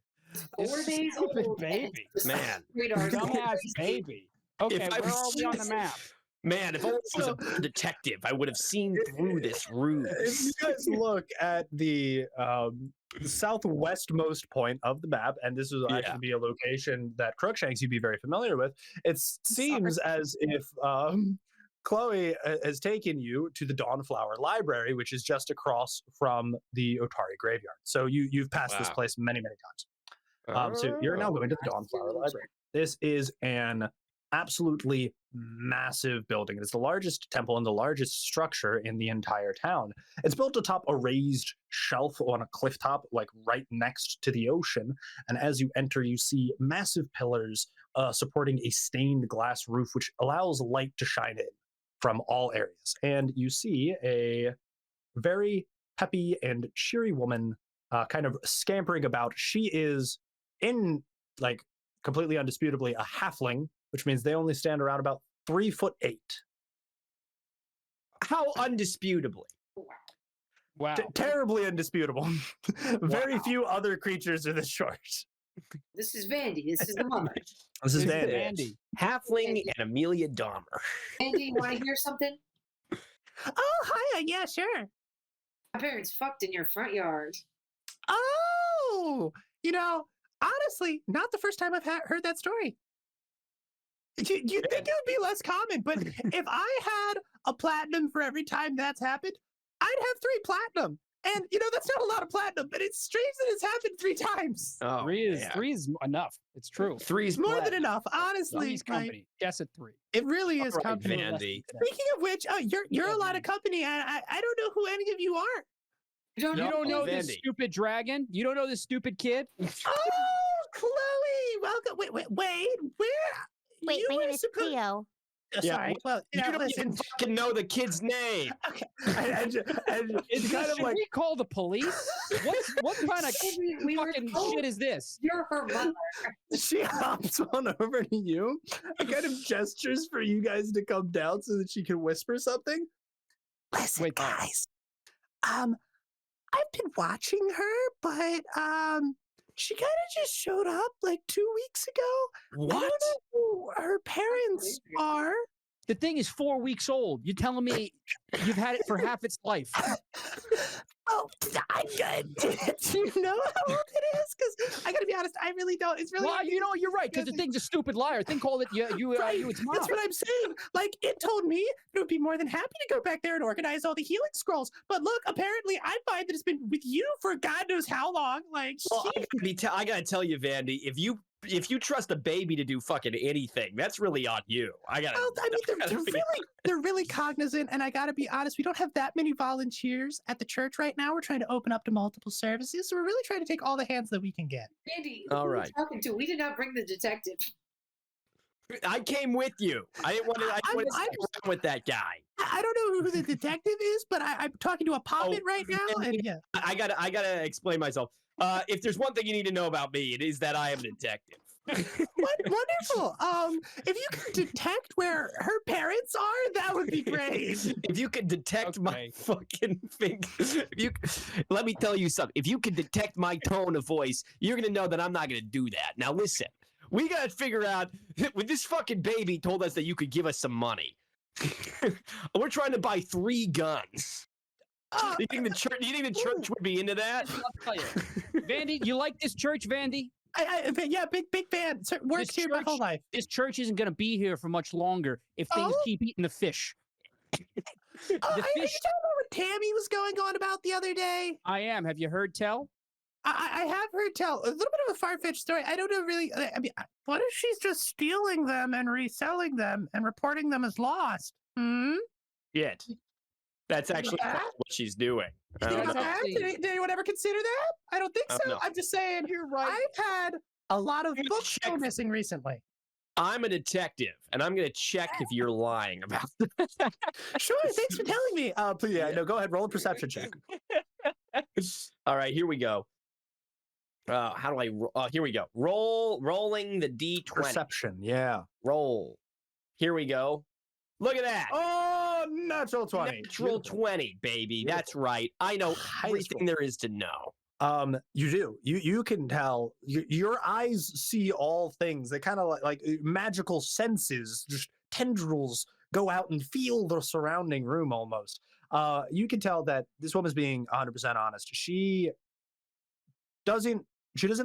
4 days Stupid old. baby. Man. Radar. Dumbass baby. Okay, If I where are was- we on the map? Man, if only I was a detective, I would have seen through this ruse. If you guys look at the southwestmost point of the map, and this will actually be a location that Crookshanks you'd be very familiar with, it seems as if Chloe has taken you to the Dawnflower Library, which is just across from the Otari graveyard. So you've passed this place many, many times. So you're now going to the Dawnflower Library. This is an absolutely massive building. It's the largest temple and the largest structure in the entire town. It's built atop a raised shelf on a cliff top, like right next to the ocean. And as you enter, you see massive pillars supporting a stained glass roof, which allows light to shine in from all areas. And you see a very peppy and cheery woman kind of scampering about. She is like completely undisputably a halfling, which means they only stand around about 3'8". How undisputably? Wow. Terribly undisputable. Very few other creatures are this short. This is Vandy. This is the mother. This is Vandy. Halfling and Amelia Dahmer. Vandy, you want to hear something? Oh, hiya. Yeah, sure. My parents fucked in your front yard. Oh, honestly, not the first time I've heard that story. You'd think it would be less common, but if I had a platinum for every time that's happened, I'd have 3 platinum. And, that's not a lot of platinum, but it's strange that it's happened 3 times. Oh, three is enough. It's true. 3 is more than enough, honestly. Three's company. Yes, at 3. It really is right, company. Vandy. Speaking of which, you're a lot of company. I don't know who any of you are. You don't know this Vandy. stupid dragon? You don't know this stupid kid? Oh, Chloe, welcome. Wait, where? Wait, you my were name is supposed- Cleo. Sorry. Well, You don't listen. even fucking know the kid's name. Okay. And it's kind of Should like we call the police? What kind of We were fucking told shit is this? You're her mother. she hops on over to you and kind of gestures for you guys to come down so that she can whisper something. Listen, Wait, guys. I've been watching her, but she kind of just showed up like 2 weeks ago. I don't know who her parents are. The thing is 4 weeks old. You're telling me you've had it for half its life. Oh, do you know how old it is? Because I gotta be honest, I really don't. It's really. Well, you're right, because the thing's a stupid liar. Thing called it its mom. That's what I'm saying. Like, it told me it would be more than happy to go back there and organize all the healing scrolls. But look, apparently I find that it's been with you for God knows how long. Like, Well, I gotta tell you, Vandy, if you trust a baby to do fucking anything, that's really on you. I mean, they're really cognizant, and I gotta be honest, we don't have that many volunteers at the church right now. We're trying to open up to multiple services, so we're really trying to take all the hands that we can get. Vandy, All who are you right. talking to? We did not bring the detective. I came with you. I didn't want to stick around with that guy. I don't know who the detective is, but I'm talking to a poppet right now, and yeah. I gotta explain myself. If there's one thing you need to know about me, it is that I am a detective. Wonderful. If you could detect where her parents are, that would be great. If you could detect my fucking fingers, let me tell you something. If you could detect my tone of voice, you're gonna know that I'm not gonna do that. Now listen, we gotta figure out. When this fucking baby told us that you could give us some money, we're trying to buy 3 guns. You think the church would be into that? I'll tell you. Vandy, you like this church, Vandy? Yeah, big fan. So, worked here my whole life. This church isn't going to be here for much longer if things keep eating the fish. Are you talking about what Tammy was going on about the other day? I am. Have you heard tell? I have heard tell. A little bit of a far-fetched story. I don't know really. I mean, what if she's just stealing them and reselling them and reporting them as lost? Shit. That's actually what she's doing. Did anyone ever consider that? I don't think so. No. I'm just saying. You're right. I've had a lot of books go missing recently. I'm a detective, and I'm going to check if you're lying about that. Sure. Thanks for telling me. Please, no, go ahead. Roll a perception check. All right, here we go. How do I? Here we go. Rolling the D20. Perception. Yeah. Roll. Here we go. Look at that. Oh, natural 20. Natural 20, baby. That's right. I know everything there is to know. You do. You can tell. Your eyes see all things. They kind of like magical senses, just tendrils go out and feel the surrounding room almost. You can tell that this woman's being 100% honest. She doesn't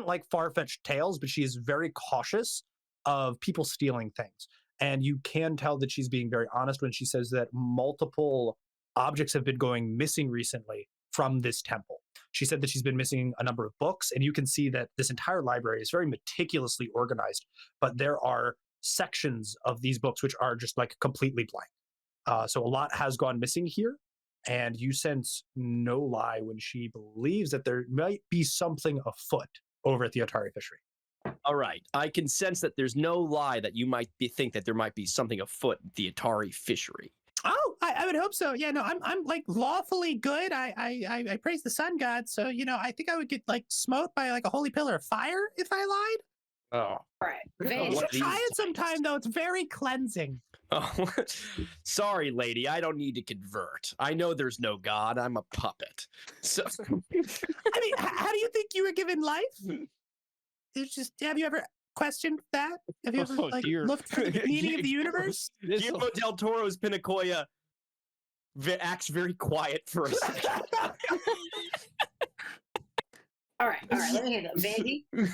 like far-fetched tales, but she is very cautious of people stealing things. And you can tell that she's being very honest when she says that multiple objects have been going missing recently from this temple. She said that she's been missing a number of books, and you can see that this entire library is very meticulously organized, but there are sections of these books which are just like completely blank. So a lot has gone missing here, and you sense no lie when she believes that there might be something afoot over at the Otari Fishery. All right. I can sense that there's no lie that you might think that there might be something afoot at the Otari Fishery. Oh, I would hope so. Yeah, no, I'm like lawfully good. I praise the sun god. So, you know, I think I would get like smote by like a holy pillar of fire if I lied. Oh. Right. You should try it sometime, though. It's very cleansing. Oh, sorry, lady. I don't need to convert. I know there's no God. I'm a puppet. So, I mean, how do you think you were given life? It's just, have you ever questioned that? Have you ever looked for the meaning of the universe? Guillermo del Toro's Pinacoya acts very quiet for a second. All right. Let me handle it. Vandy?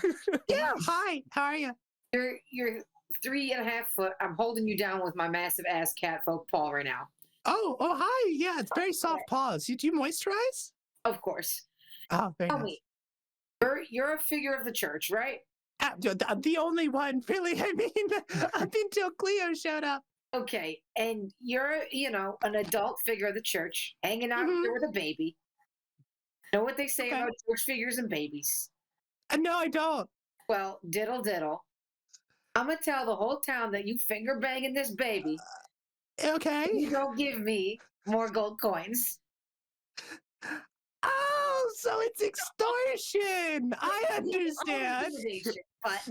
Yeah. Hi. How are you? You're 3.5 foot. I'm holding you down with my massive ass cat folk paw right now. Oh, hi. Yeah, it's very soft paws. Do you moisturize? Of course. Oh, very Tell nice. me, you're a figure of the church, right? I'm the only one, really. I mean, up until Cleo showed up. Okay, and you're, an adult figure of the church, hanging out here with a baby. Know what they say about church figures and babies? No, I don't. Well, diddle diddle. I'm gonna tell the whole town that you finger banging this baby. Okay. You don't give me more gold coins. Oh, so it's extortion. I understand. But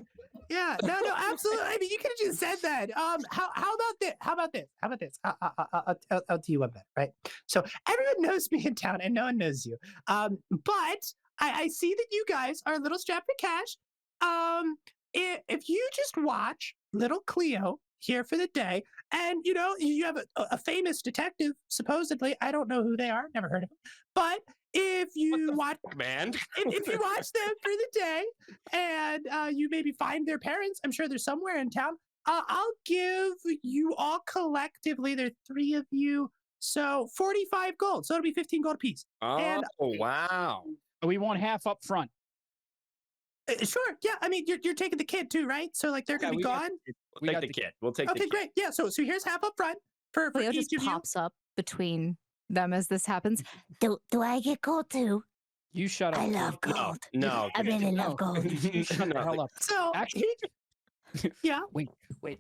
Yeah, no, absolutely. I mean, you could have just said that. How about this? How about this? I'll tell you one better, right? So everyone knows me in town, and no one knows you. But I see that you guys are a little strapped for cash. If you just watch little Cleo here for the day, and you have a famous detective, supposedly. I don't know who they are, never heard of them. But if you watch, man, if you watch them for the day, and you maybe find their parents, I'm sure they're somewhere in town. I'll give you all collectively. There are 3 of you, so 45 gold. So it'll be 15 gold apiece. Oh, wow. We want half up front. Sure. Yeah. I mean, you're taking the kid too, right? So like they're gonna be gone. We'll take the kid. We'll take the Okay, kid. great. Yeah. So here's half up front for Cleo each just of you. pops up between them as this happens. Do I get gold too? You shut up. I love gold. No. I really love gold. Shut the hell up. So Actually, yeah. Wait.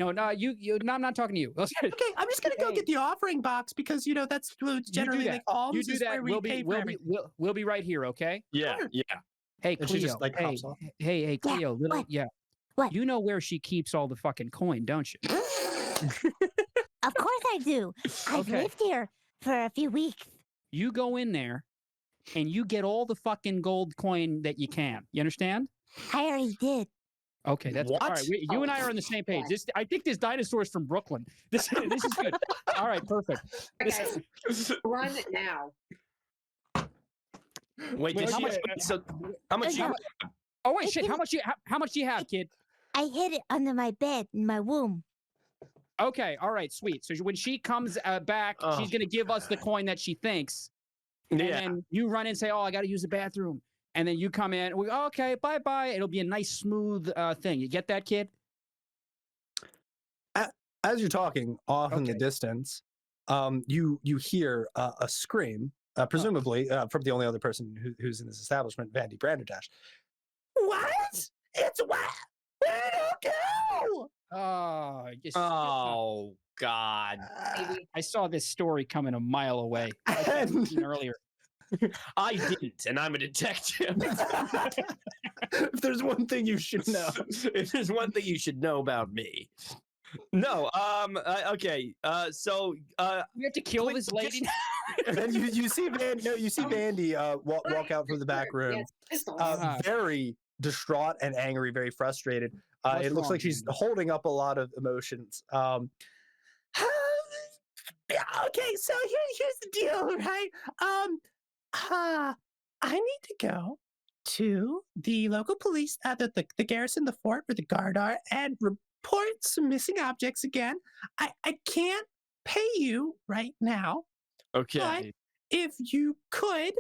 No, no, I'm not talking to you. Okay, I'm just gonna go get the offering box because that's generally that. like alms You do is that. where we pay for everything. We'll be right here, okay? Yeah. Sure. Yeah. Hey, And she Cleo. just, like, hops off. Hey, Cleo. what? What? You know where she keeps all the fucking coin, don't you? Of course I do. I've Okay. lived here for a few weeks. You go in there, and you get all the fucking gold coin that you can. You understand? I already did. Okay, that's all right. You and I are on the same page. I think this dinosaur's from Brooklyn. This is good. All right, perfect. guys, run now. Wait, did how she? much- So, how much? Yeah. Oh wait, shit! How much do you have, kid? I hid it under my bed in my womb. Okay, all right, sweet. So when she comes back, she's gonna give us the coin that she thinks, and then you run in and say, "Oh, I got to use the bathroom," and then you come in. We go, "Okay, bye bye." It'll be a nice, smooth thing. You get that, kid? As you're talking off in the Okay. distance, you hear a scream, presumably from the only other person who's in this establishment, Vandy Branderdash. What? It's what? Where did it go? Oh, Oh God! I saw this story coming a mile away. I said it earlier. I didn't, and I'm a detective. If there's one thing you should know. If there's one thing you should know about me. No. Okay. So. We have to kill this lady. Then you see Vandy walk out from the back room, very distraught and angry, very frustrated. What's It looks wrong, like she's Vandy? holding up a lot of emotions. Yeah, okay, so here's the deal, right? I need to go to the local police, the garrison, the fort where the guard are, and report some missing objects again. I can't pay you right now, but Okay. if you could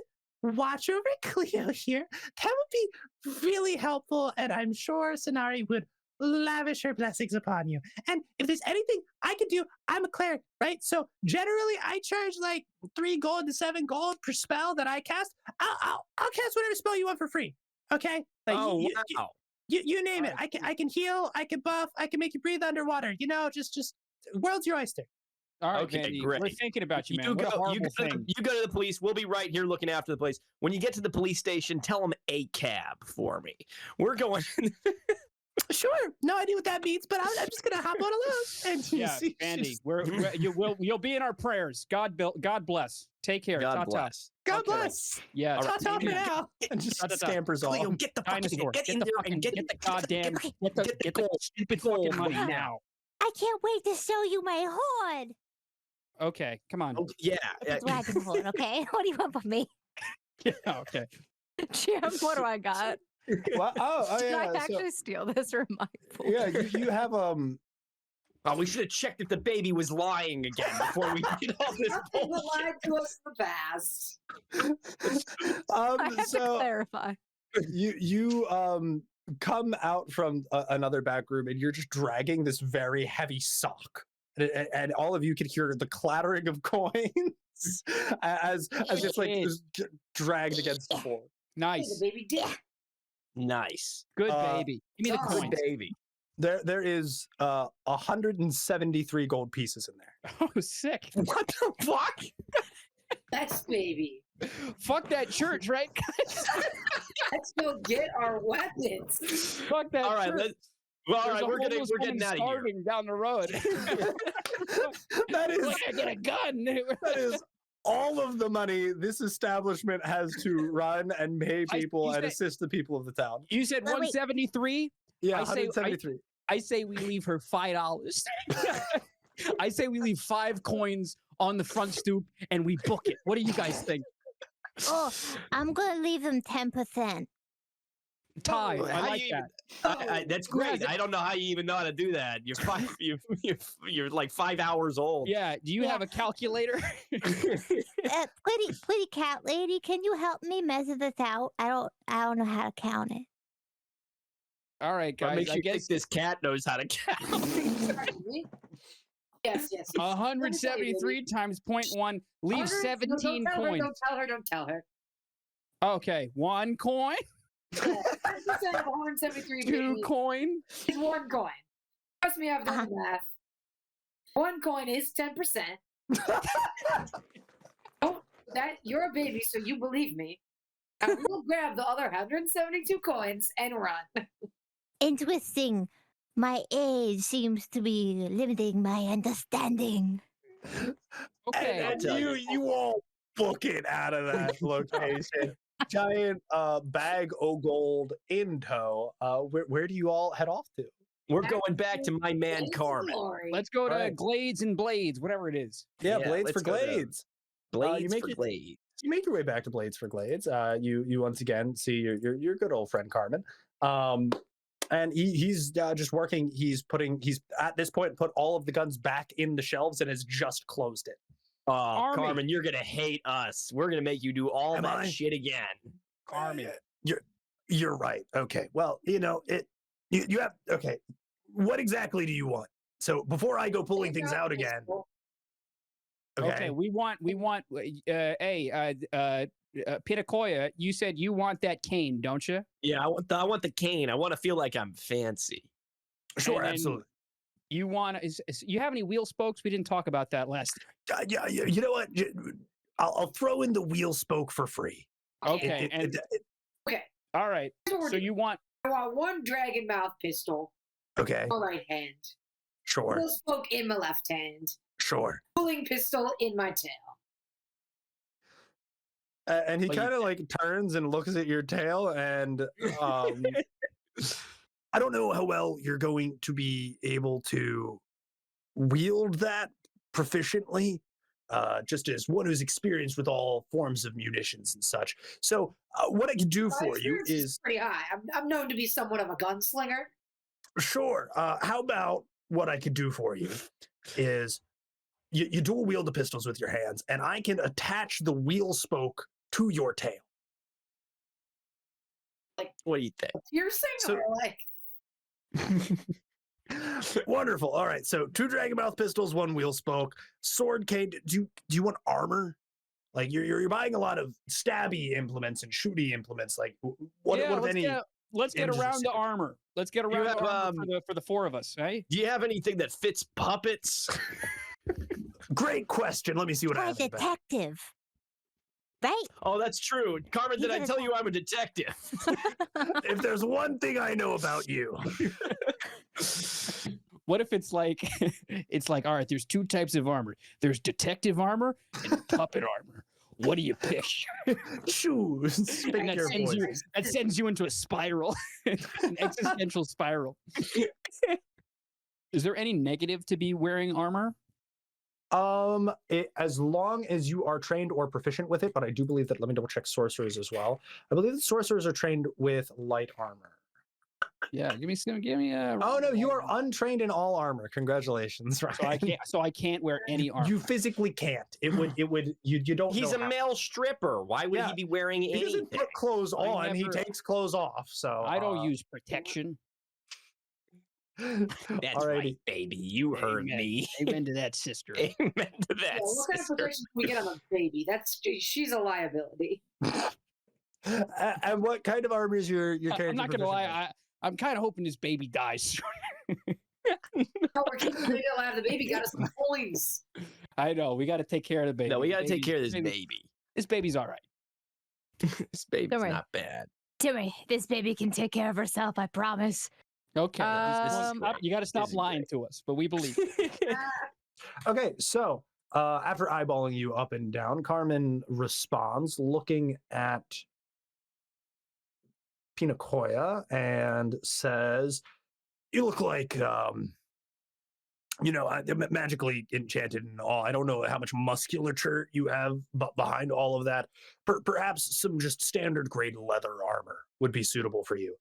watch over Cleo here, that would be really helpful, and I'm sure Sonari would lavish her blessings upon you. And if there's anything I could do, I'm a cleric, right? So generally, I charge like 3 gold to 7 gold per spell that I cast. I'll cast whatever spell you want for free. Okay? Like, Oh, wow. you name it. I can heal. I can buff. I can make you breathe underwater. You know, just world's your oyster. All right, Okay, Vandy, great. we're thinking about you, man. You What a go, horrible thing. you go to the police. We'll be right here looking after the police. When you get to the police station, tell them a cab for me. We're going. Sure. No idea what that means, but I'm just gonna hop on alone. And Yeah, Vandy, you'll be in our prayers. God bless. Take care. God Ta-ta. bless. God Okay. bless. Yes. Ta-ta for now. And just Ta-ta-ta. scampers off. Cleo, get the fucking Dinosaur. get in there and get the goddamn get the gold. stupid gold fucking money money. now. I can't wait to show you my horn. Okay, come on. Oh, yeah. It's a dragon horn, okay? What do you want from me? Yeah, okay. Jim, what do I got? Well, oh Did yeah. I actually steal this or am I fool? Yeah, you have Oh, we should have checked if the baby was lying again before we did all this Nothing but bullshit. lied to us in the past. I have to So clarify. you come out from another back room and you're just dragging this very heavy sock, and all of you can hear the clattering of coins as it's like just dragged against the floor. Hey, Nice. the baby did. Nice. Good Uh, baby. Give me the good coin. Baby. There is 173 gold pieces in there. Oh, sick. What the fuck? That's baby. Fuck that church, right? Let's go get our weapons. Fuck that All right, church. all There's right, a we're homeless getting woman out of here. starving down the road. That is Like, I get a gun. that is all of the money this establishment has to run and pay people you and said- assist the people of the town. You said Wait, wait. 173? Yeah, I say- 173. I say we leave her $5. I say we leave 5 coins on the front stoop and we book it. What do you guys think? Oh, I'm gonna leave them 10%. Tithe. I How like you that. that's great. I don't know how you even know how to do that. You're like 5 hours old. Yeah. Do you Yeah. have a calculator? Pretty cat lady, can you help me measure this out? I don't know how to count it. All right, What guys. makes I you guess think this cat knows how to count? Yes, yes. 173 times 0.1 leaves 17 coins. Don't tell her. Okay. 1 coin, 10% of 173 2 baby coin. is 1 coin. Trust me, I've done the math. 1 coin is 10%. Oh, that you're a baby, so you believe me. I will grab the other 172 coins and run. Interesting. My age seems to be limiting my understanding. Okay. And you won't book it out of that location. Giant bag o' gold in tow. Where do you all head off to? We're going back to my man It's Carmen. glory. Let's go to Right. Glades and Blades, whatever it is. Yeah, Yeah, Blades let's for go to Glades. Blades make for it- Blades. You make your way back to Blades for Glades. You once again see your good old friend Carmen. And he's just working. He's at this point put all of the guns back in the shelves and has just closed it. Oh, Army. Carmen, you're gonna hate us. We're gonna make you do all Am that I? shit again. Carmen. You're right. Okay. Well, you have okay. What exactly do you want? So before I go pulling things out again. Okay. We want. Pitakoya, you said you want that cane, don't you? Yeah, I want the cane. I want to feel like I'm fancy. Sure, And then absolutely. You want? You have any wheel spokes? We didn't talk about that last. Yeah, you know what? I'll throw in the wheel spoke for free. Okay. Okay. All right. Here's what we're So doing. you want? I want 1 dragon mouth pistol Okay, in my right hand, sure, wheel spoke in my left hand, sure. pulling pistol in my tail. And he Well, you- kind of like turns and looks at your tail, and I don't know how well you're going to be able to wield that proficiently, just as one who's experienced with all forms of munitions and such. So what I can do My for you experience is pretty high. I'm known to be somewhat of a gunslinger. sure. How about what I could do for you is you dual wield the pistols with your hands, and I can attach the wheel spoke to your tail. Like, What do you think? piercing So- or like? Wonderful. All right. So 2 Dragonmouth pistols, 1 wheel spoke, sword cane. Do you want armor? Like you're buying a lot of stabby implements and shooty implements. Like what if any? Let's get images around to of- armor. Let's get around have, to armor for the 4 of us, right? Do you have anything that fits puppets? Great question. Let me see what I For a have. in the bag. detective. Right? Oh, that's true. Carmen, did I Even tell you I'm a detective? If there's one thing I know about you, What if it's like all right, there's 2 types of armor. There's detective armor and puppet armor. What do you pick? choose. And Pick your poison. that sends you into a spiral, an existential spiral. Is there any negative to be wearing armor? As long as you are trained or proficient with it, but I do believe that. Let me double check sorcerers as well. I believe that sorcerers are trained with light armor. Yeah, give me a. Oh no, you are untrained in all armor. Congratulations, right? So I can't wear any armor. You physically can't. It would. You don't. He's know a how. male stripper. Why would Yeah. he be wearing He anything? doesn't put clothes I on. He never- takes clothes off. So I don't use protection. That's Alrighty. right, baby. You heard Amen. me. Amen to that, sister. Amen to that. Yeah, what kind of sister. protection can we get on a baby? She's a liability. And what kind of armor is your character? I'm not gonna proficient lie. in? I'm kind of hoping this baby dies. No, we're keeping the baby alive. The baby got us some coins. I know. We got to take care of the baby. No, we got to take Baby- care of this baby. This baby's all right. This baby's Don't worry. not bad. Timmy, this baby can take care of herself, I promise. Okay. great. You got to stop This is lying great. to us, but we believe. Okay, so after eyeballing you up and down, Carmen responds, looking at Pinacoya, and says, "You look like, magically enchanted and all. I don't know how much musculature you have, but behind all of that, perhaps some just standard grade leather armor would be suitable for you."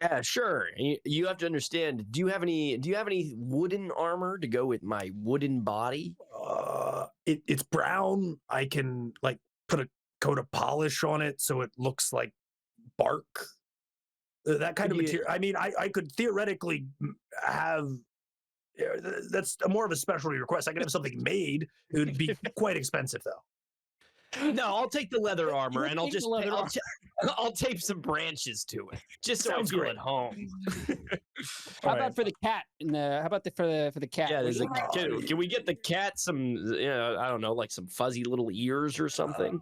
Yeah, sure. You have to understand. Do you have any wooden armor to go with my wooden body? It's brown. I can put a coat of polish on it so it looks like bark. That kind of material. I mean, I could theoretically have. That's more of a specialty request. I could have something made. It would be quite expensive, though. No, I'll take the leather armor and I'll take just the leather armor. I'll tape some branches to it, just so I Sounds feel great. at home. How All about right. for the cat? And how about for the cat? Yeah, there's a, Oh, can we get the cat some? I don't know, like some fuzzy little ears or something.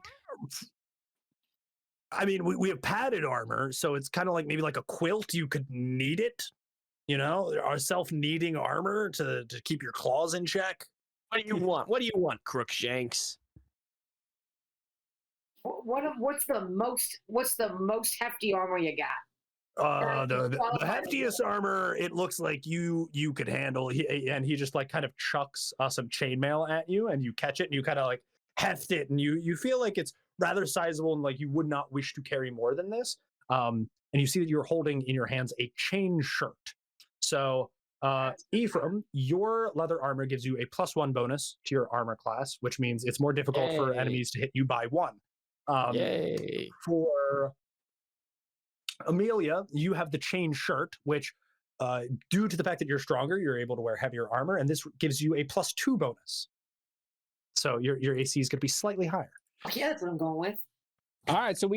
I mean, we have padded armor, so it's kind of like maybe like a quilt. You could knead it. Our self-kneading armor to keep your claws in check. What do you want? What do you want, Crookshanks? What's the most hefty armor you got? The heftiest armor, it looks like you could handle. He just kind of chucks some chainmail at you, and you catch it, and you kind of heft it, and you feel like it's rather sizable, and you would not wish to carry more than this. And you see that you're holding in your hands a chain shirt. So, Ephraim, your leather armor gives you a +1 bonus to your armor class, which means it's more difficult for Yay. enemies to hit you by 1. Yay! For Amelia, you have the chain shirt, which, due to the fact that you're stronger, you're able to wear heavier armor, and this gives you a +2 bonus. So your AC is going to be slightly higher. Yeah, that's what I'm going with. All right. So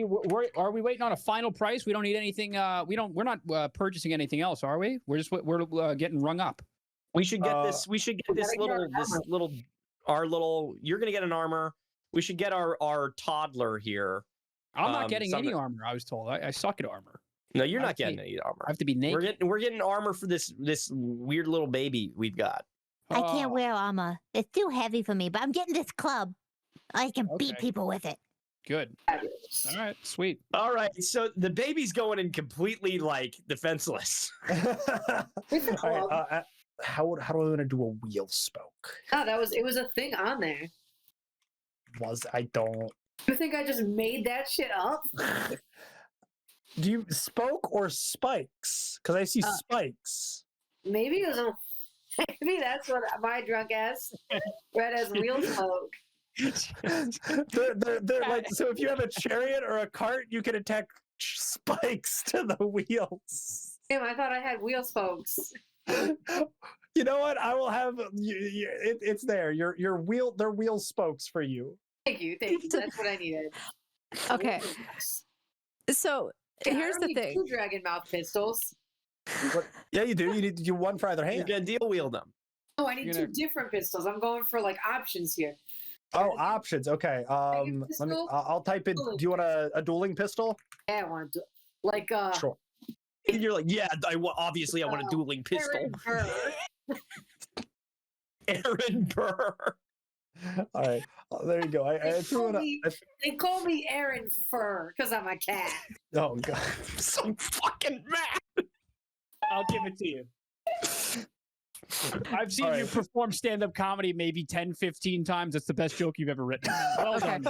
are we waiting on a final price? We don't need anything. We're not purchasing anything else, are we? We're getting rung up. We should get this. We should get this gotta get our little. You're gonna get an armor. We should get our toddler here. I'm not getting any something- armor. I was told. I suck at armor. No, you're I not have to getting be- any armor. I have to be naked. We're getting armor for this weird little baby we've got. I can't Oh, wear armor. It's too heavy for me, but I'm getting this club. I can beat Okay. people with it. Good. Fabulous. All right. Sweet. All right, so the baby's going in completely defenseless. With the All club. right, how do I want to do a wheel spoke? No, it was a thing on there. I don't. You think I just made that shit up? Do you spoke or spikes? Because I see spikes. Maybe it was a. Maybe that's what my drunk ass read as real smoke. they're like, so if you have a chariot or a cart, you can attach spikes to the wheels. Damn, I thought I had wheel spokes. You know what? I will have it's there. Your wheel. They're wheel spokes for you. Thank you. That's what I needed. Okay. So here's the thing. 2 dragon mouth pistols. What? Yeah, you do. You need one for either You're hand. gonna deal wield them. Oh, I need 2 different pistols. I'm going for like options here. Oh, options. Okay. Let me. I'll type in. Do you want a dueling pistol? Yeah, I want to like Sure. And you're like, yeah, obviously I want a dueling pistol. Aaron Burr. All right. There you go. They call me Aaron Fur because I'm a cat. Oh god. I'm so fucking mad. I'll give it to you. I've seen you perform stand-up comedy maybe 10, 15 times. That's the best joke you've ever written. Well done.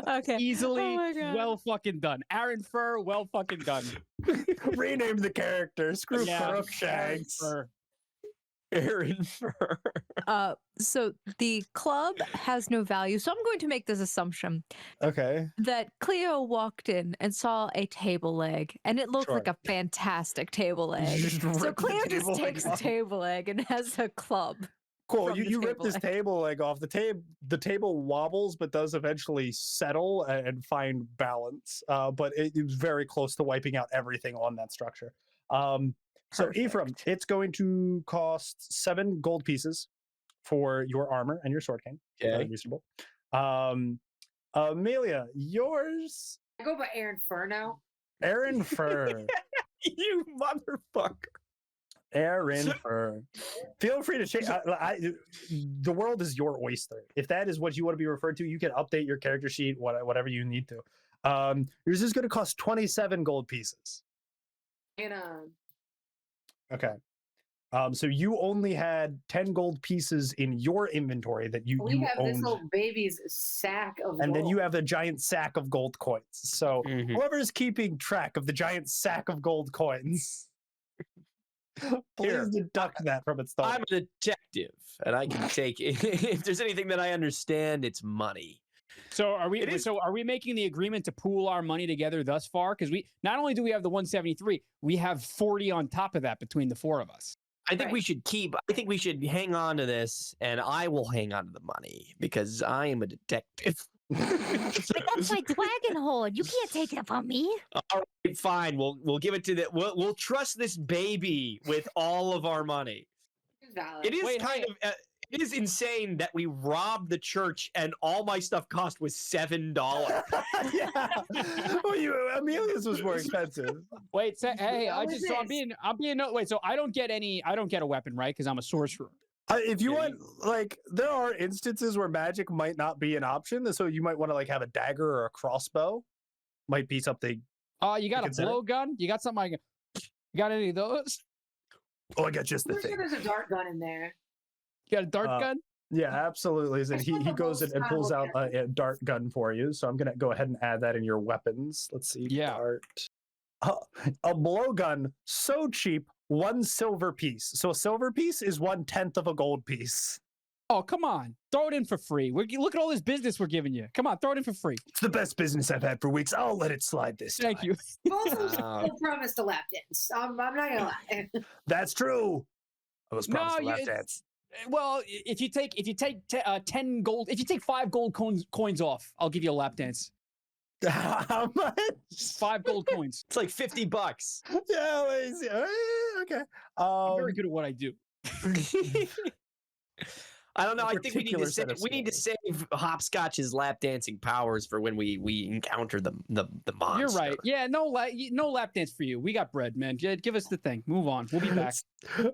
Okay. Easily, well fucking done. Aaron Fur, well fucking done. Rename the character. Screw Yeah, Crookshanks. Aaron Burr. So the club has no value. So I'm going to make this assumption Okay. that Cleo walked in and saw a table leg, and it looked like a fantastic table leg. So Cleo just takes the table leg and has a club. Cool. You rip this table leg off. The table wobbles, but does eventually settle and find balance. But it's very close to wiping out everything on that structure. So Ephraim, it's going to cost 7 gold pieces for your armor and your sword cane. Okay. Reasonable. Amelia, yours. I go by Aaron Fur now. Aaron Fur. You motherfucker. Aaron Fur. Feel free to change. The world is your oyster. If that is what you want to be referred to, you can update your character sheet, whatever you need to. Yours is going to cost 27 gold pieces. And Okay. So you only had 10 gold pieces in your inventory that you we have owned. this little baby's sack of And gold. then you have a giant sack of gold coins. So whoever's keeping track of the giant sack of gold coins, please deduct that from its total. I'm a detective, and I can take if there's anything that I understand, it's money. So are we making the agreement to pool our money together thus far? Because we not only do we have the 173, we have 40 on top of that between the 4 of us. I think we should hang on to this, and I will hang on to the money because I am a detective. But that's my dragon hoard. You can't take it from me. All right, fine. We'll give it to the we'll trust this baby with all of our money. It is it is insane that we robbed the church and all my stuff cost was $7. Yeah. Well, Amelia's was more expensive. Wait, so I'm being wait, so I don't get a weapon, right? Because I'm a sorcerer. If you want, like, there are instances where magic might not be an option, so you might want to like have a dagger or a crossbow. Might be something. You got a blowgun? You got something? You got any of those? Oh, I got just the thing. There's a dart gun in there. You got a dart gun? Yeah, absolutely. And he goes and pulls out a dart gun for you. So I'm gonna go ahead and add that in your weapons. Let's see. Yeah. Dart. A blowgun, so cheap, 1 silver piece. So a silver piece is 1/10 of a gold piece. Oh, come on. Throw it in for free. Look at all this business we're giving you. Come on, throw it in for free. It's the best business I've had for weeks. I'll let it slide this time. Thank you. You also still promised a lap dance. I'm not gonna lie. That's true. I was promised a lap dance. Well, if you take 10 gold, if you take 5 gold coins off, I'll give you a lap dance. How much? 5 gold coins. It's like $50. Yeah, okay. I'm very good at what I do. I don't know. I think we need to save Hopscotch's lap dancing powers for when we encounter the monster. You're right. Yeah, no lap dance for you. We got bread, man. Give us the thing. Move on. We'll be back.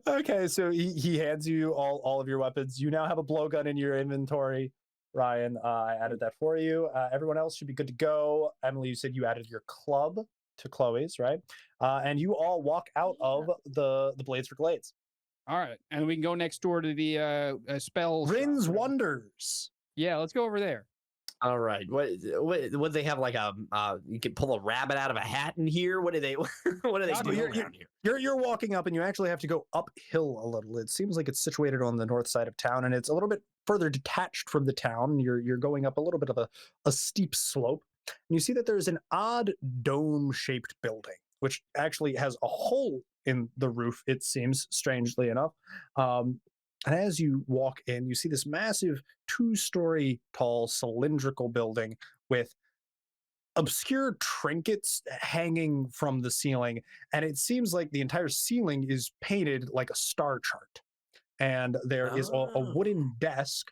Okay, so he hands you all of your weapons. You now have a blowgun in your inventory. Ryan, I added that for you. Everyone else should be good to go. Emily, you said you added your club to Chloe's, right? And you all walk out of the Blades for Glades. All right, and we can go next door to the spell. Rin's Wonders. Yeah, let's go over there. All right. What they have like a you can pull a rabbit out of a hat in here? What do they what do they do around here? You're walking up and you actually have to go uphill a little. It seems like it's situated on the north side of town and it's a little bit further detached from the town. You're going up a little bit of a steep slope. And you see that there's an odd dome-shaped building, which actually has a hole in the roof, it seems, strangely enough. And as you walk in, you see this massive 2-story tall cylindrical building with obscure trinkets hanging from the ceiling. And it seems like the entire ceiling is painted like a star chart. And there is a wooden desk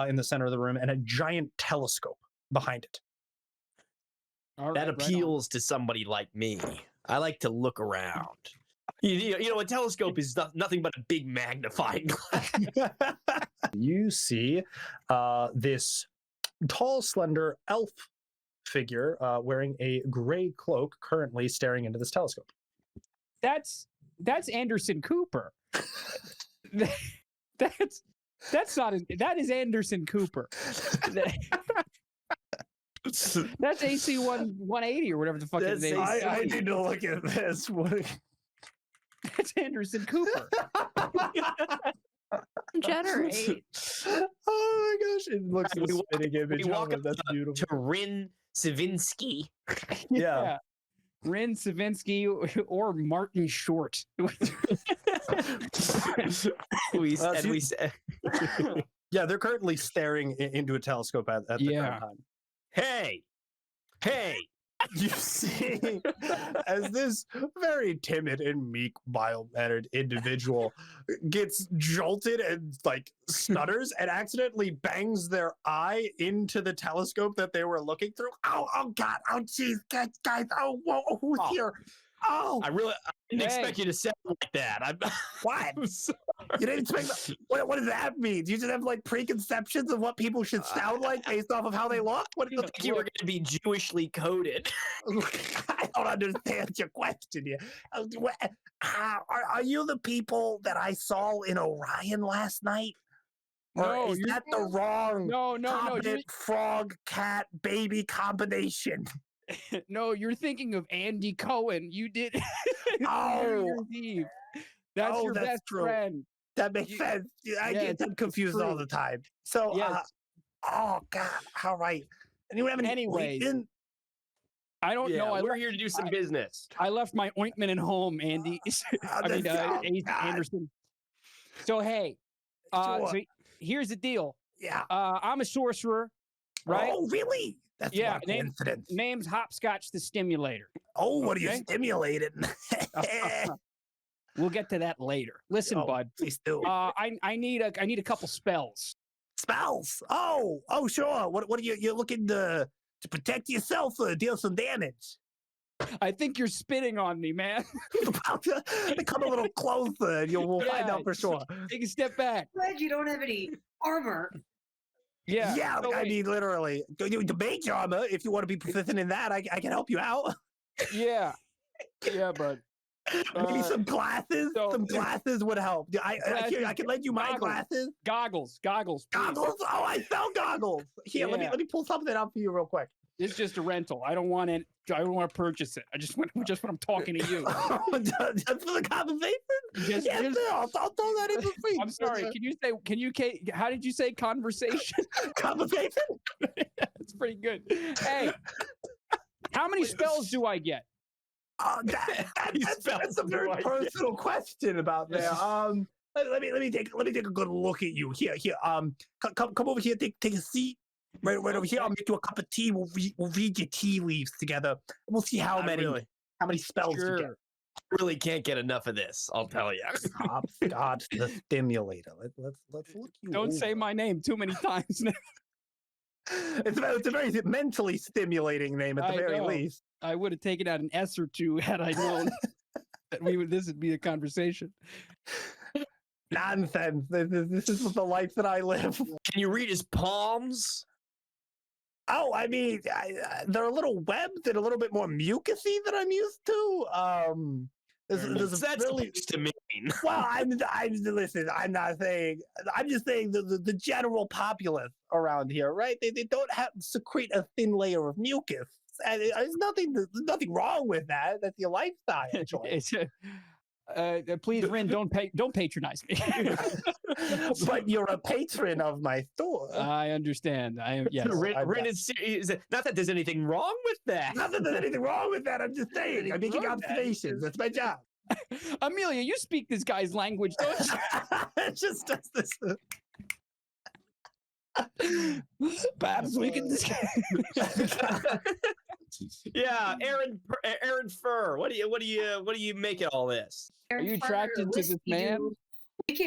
in the center of the room and a giant telescope behind it. That appeals to somebody like me. I like to look around. You know, a telescope is nothing but a big magnifying glass. You see this tall, slender elf figure wearing a gray cloak currently staring into this telescope. That's Anderson Cooper. That's not that is Anderson Cooper. That's AC 180 or whatever the fuck his name is. I need to look at this. That's Anderson Cooper. Generate. Oh my gosh, it looks like a spinning image. We walk up That's beautiful. to Rin Savinsky. Yeah. Rin Savinsky or Martin Short. Yeah, they're currently staring into a telescope at the current time. Hey, you see, as this very timid and meek, mild-mannered individual gets jolted and like stutters and accidentally bangs their eye into the telescope that they were looking through. Oh God, oh jeez, guys, oh whoa, who's here? Oh, I didn't expect you to sound like that. What? I'm sorry. You didn't expect that? What does that mean? Do you just have like preconceptions of what people should sound like based off of how they look? What do you think you were going to be Jewishly coded? I don't understand your question here. Are you the people that I saw in Orion last night? Or is that the wrong hobbit, frog, cat, baby combination? No, you're thinking of Andy Cohen. You did. Oh, that's your best friend. That makes sense. I get them confused all the time. So, oh God, all right. Anyone have any? Anyways, I don't know. We're here to do some business. I left my ointment at home, Andy. Anderson. So hey, so here's the deal. Yeah. I'm a sorcerer, right? Oh, really? That's a coincidence. Name's Hopscotch the Stimulator. Oh, what are you stimulating? We'll get to that later. Listen, bud. Please do. I need a couple spells. Spells? Oh, sure. What are you're looking to protect yourself or deal some damage? I think you're spitting on me, man. Come a little closer and we'll find out for sure. Take a step back. Glad you don't have any armor. Yeah, I mean, literally. The mage armor, if you want to be proficient in that, I can help you out. Yeah, bud. Maybe some glasses. Some glasses would help. I can lend you my glasses. Goggles. Goggles? Oh, I sell goggles. Here, let me pull something out for you real quick. It's just a rental. I don't want it. I don't want to purchase it. I just when I'm talking to you. Just for the conversation? Yes, sir. I'll throw that in for free. I'm sorry. How did you say conversation? Conversation? That's pretty good. Hey, how many spells do I get? That's a very personal question about there. Let me take a good look at you. Here. Come over here. Take a seat. Right over here. I'll make you a cup of tea. We'll read your tea leaves together. We'll see how many spells you get. Really can't get enough of this. I'll tell you. Hopscotch the Stimulator. Let's look you. Don't say my name too many times now. It's a very mentally stimulating name at the very least. I would have taken out an S or two had I known that this would be a conversation. Nonsense. This is the life that I live. Can you read his palms? Oh, I mean, they're a little webbed and a little bit more mucusy than I'm used to. That's really to me. Well, listen. I'm not saying. I'm just saying the general populace around here, right? They don't have secrete a thin layer of mucus, and there's nothing wrong with that. That's your lifestyle choice. Please, Rin, don't patronize me. But you're a patron of my store. I understand. Yes. Rin is not that there's anything wrong with that. Not that there's anything wrong with that. I'm just saying. I'm making observations. That's my job. Amelia, you speak this guy's language, don't you? It just does this. Perhaps we can. Yeah, Aaron Fur. What do you make of all this? Are you attracted to this man? All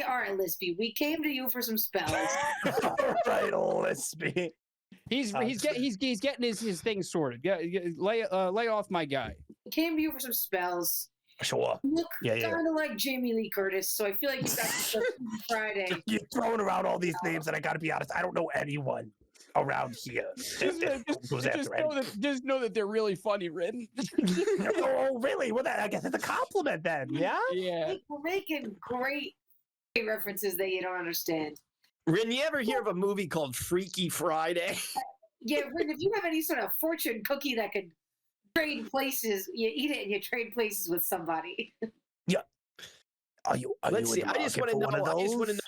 right, Lispy. We came to you for some spells. All right, Lispy. He's getting his thing sorted. Yeah, lay off my guy. We came to you for some spells. Sure. You look kind of like Jamie Lee Curtis, so I feel like you got some Friday. You're throwing around all these names, and I got to be honest, I don't know anyone around here. Just know that they're really funny, Rin. Oh, really? Well, I guess it's a compliment then. Yeah. Yeah. We're making great references that you don't understand. Rin, you ever hear of a movie called Freaky Friday? Yeah, Rin, if you have any sort of fortune cookie that could trade places, you eat it and you trade places with somebody. Yeah. Let's see. I just want to know.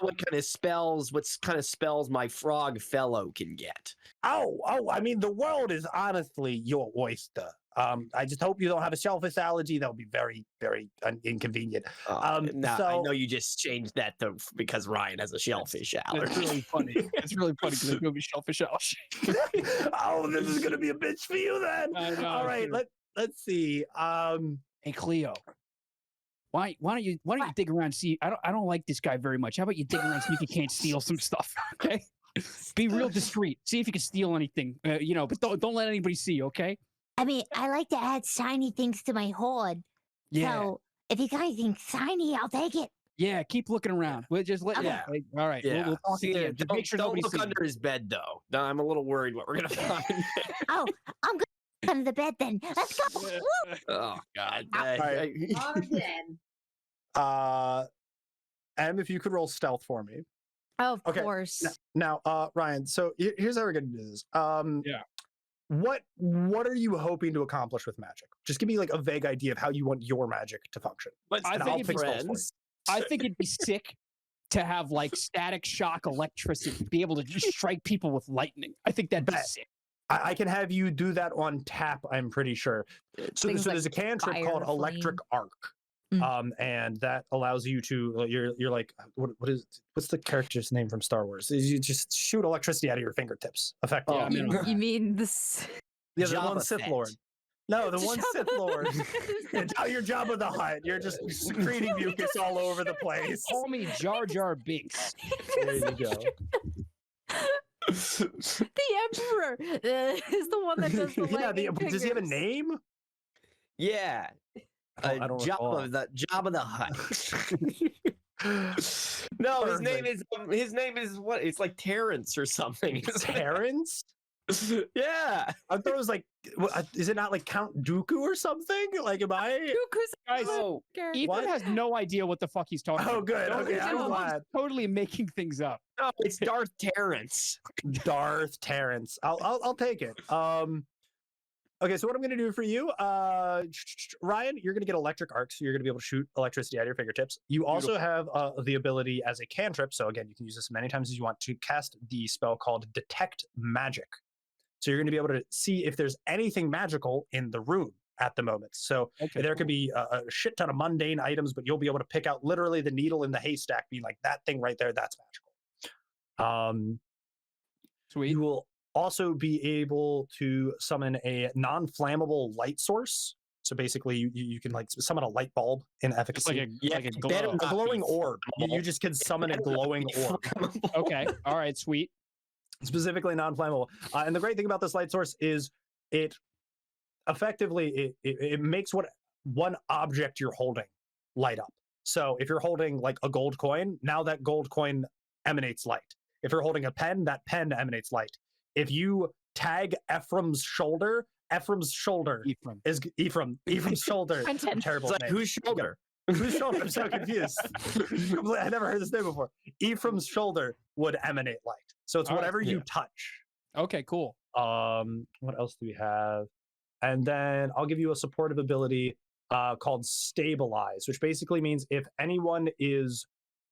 What kind of spells my frog fellow can get. Oh! I mean, the world is honestly your oyster. I just hope you don't have a shellfish allergy. That would be very, very inconvenient. No, I know you just changed that because Ryan has a shellfish allergy. That's really funny. It's really funny because there's shellfish allergy. Oh, this is gonna be a bitch for you then. I know, all right, let's see. Hey, Cleo. Why don't you dig around and see? I don't like this guy very much. How about you dig around and see if you can't steal some stuff? Okay. Be real discreet. See if you can steal anything. But don't let anybody see. Okay. I mean, I like to add shiny things to my hoard. Yeah. So if you got anything shiny, I'll take it. Yeah, keep looking around. We'll just let. Okay. Yeah. All right. Yeah. We'll talk again. Just make sure don't nobody look sees under his bed though. No, I'm a little worried what we're gonna find. Oh, I'm good under the bed then. Let's go. Oh God. Right. Again. Em, if you could roll stealth for me. Oh, of course. Now, Ryan. So here's how we're gonna do this. Yeah. What are you hoping to accomplish with magic? Just give me like a vague idea of how you want your magic to function. I think it'd be sick to have like static shock electricity, be able to just strike people with lightning. I think that'd be sick. I can have you do that on tap, I'm pretty sure. So there's a cantrip called Electric Arc. And that allows you to you're like what's the character's name from Star Wars? You just shoot electricity out of your fingertips effectively. You mean this? Yeah, the one Sith Lord. No, the one Sith Lord. You're Jabba the Hutt. You're just secreting mucus all over the place. Call me Jar Jar Binks. There you go. The Emperor is the one that does the does he have a name? Yeah. I don't Jabba the Hutt. No, his name is what? It's like Terrence or something. Terrence? Yeah. I thought it was like, is it not like Count Dooku or something? Like, am I? Dooku's Ethan has no idea what the fuck he's talking about. Oh, good. Okay, I'm glad. Totally making things up. No, it's Darth Terrence. Darth Terrence. I'll take it. Okay, so what I'm going to do for you, Ryan, you're going to get electric arc, so you're going to be able to shoot electricity out of your fingertips. You also have the ability as a cantrip, so again, you can use this as many times as you want to cast the spell called Detect Magic. So you're going to be able to see if there's anything magical in the room at the moment. So there could be a shit ton of mundane items, but you'll be able to pick out literally the needle in the haystack, being like, that thing right there, that's magical. Sweet. You will also be able to summon a non-flammable light source. So basically, you can like summon a light bulb in efficacy. Like a glowing orb. You just can summon a glowing orb. Okay. All right. Sweet. Specifically non-flammable. And the great thing about this light source is it effectively it makes one object you're holding light up. So if you're holding like a gold coin, now that gold coin emanates light. If you're holding a pen, that pen emanates light. If you tag Ephraim's shoulder is Ephraim's shoulder. Content. Terrible. It's like, whose shoulder? Whose shoulder? I'm so confused. I never heard this name before. Ephraim's shoulder would emanate light. So it's whatever you touch. Okay, cool. What else do we have? And then I'll give you a supportive ability called Stabilize, which basically means if anyone is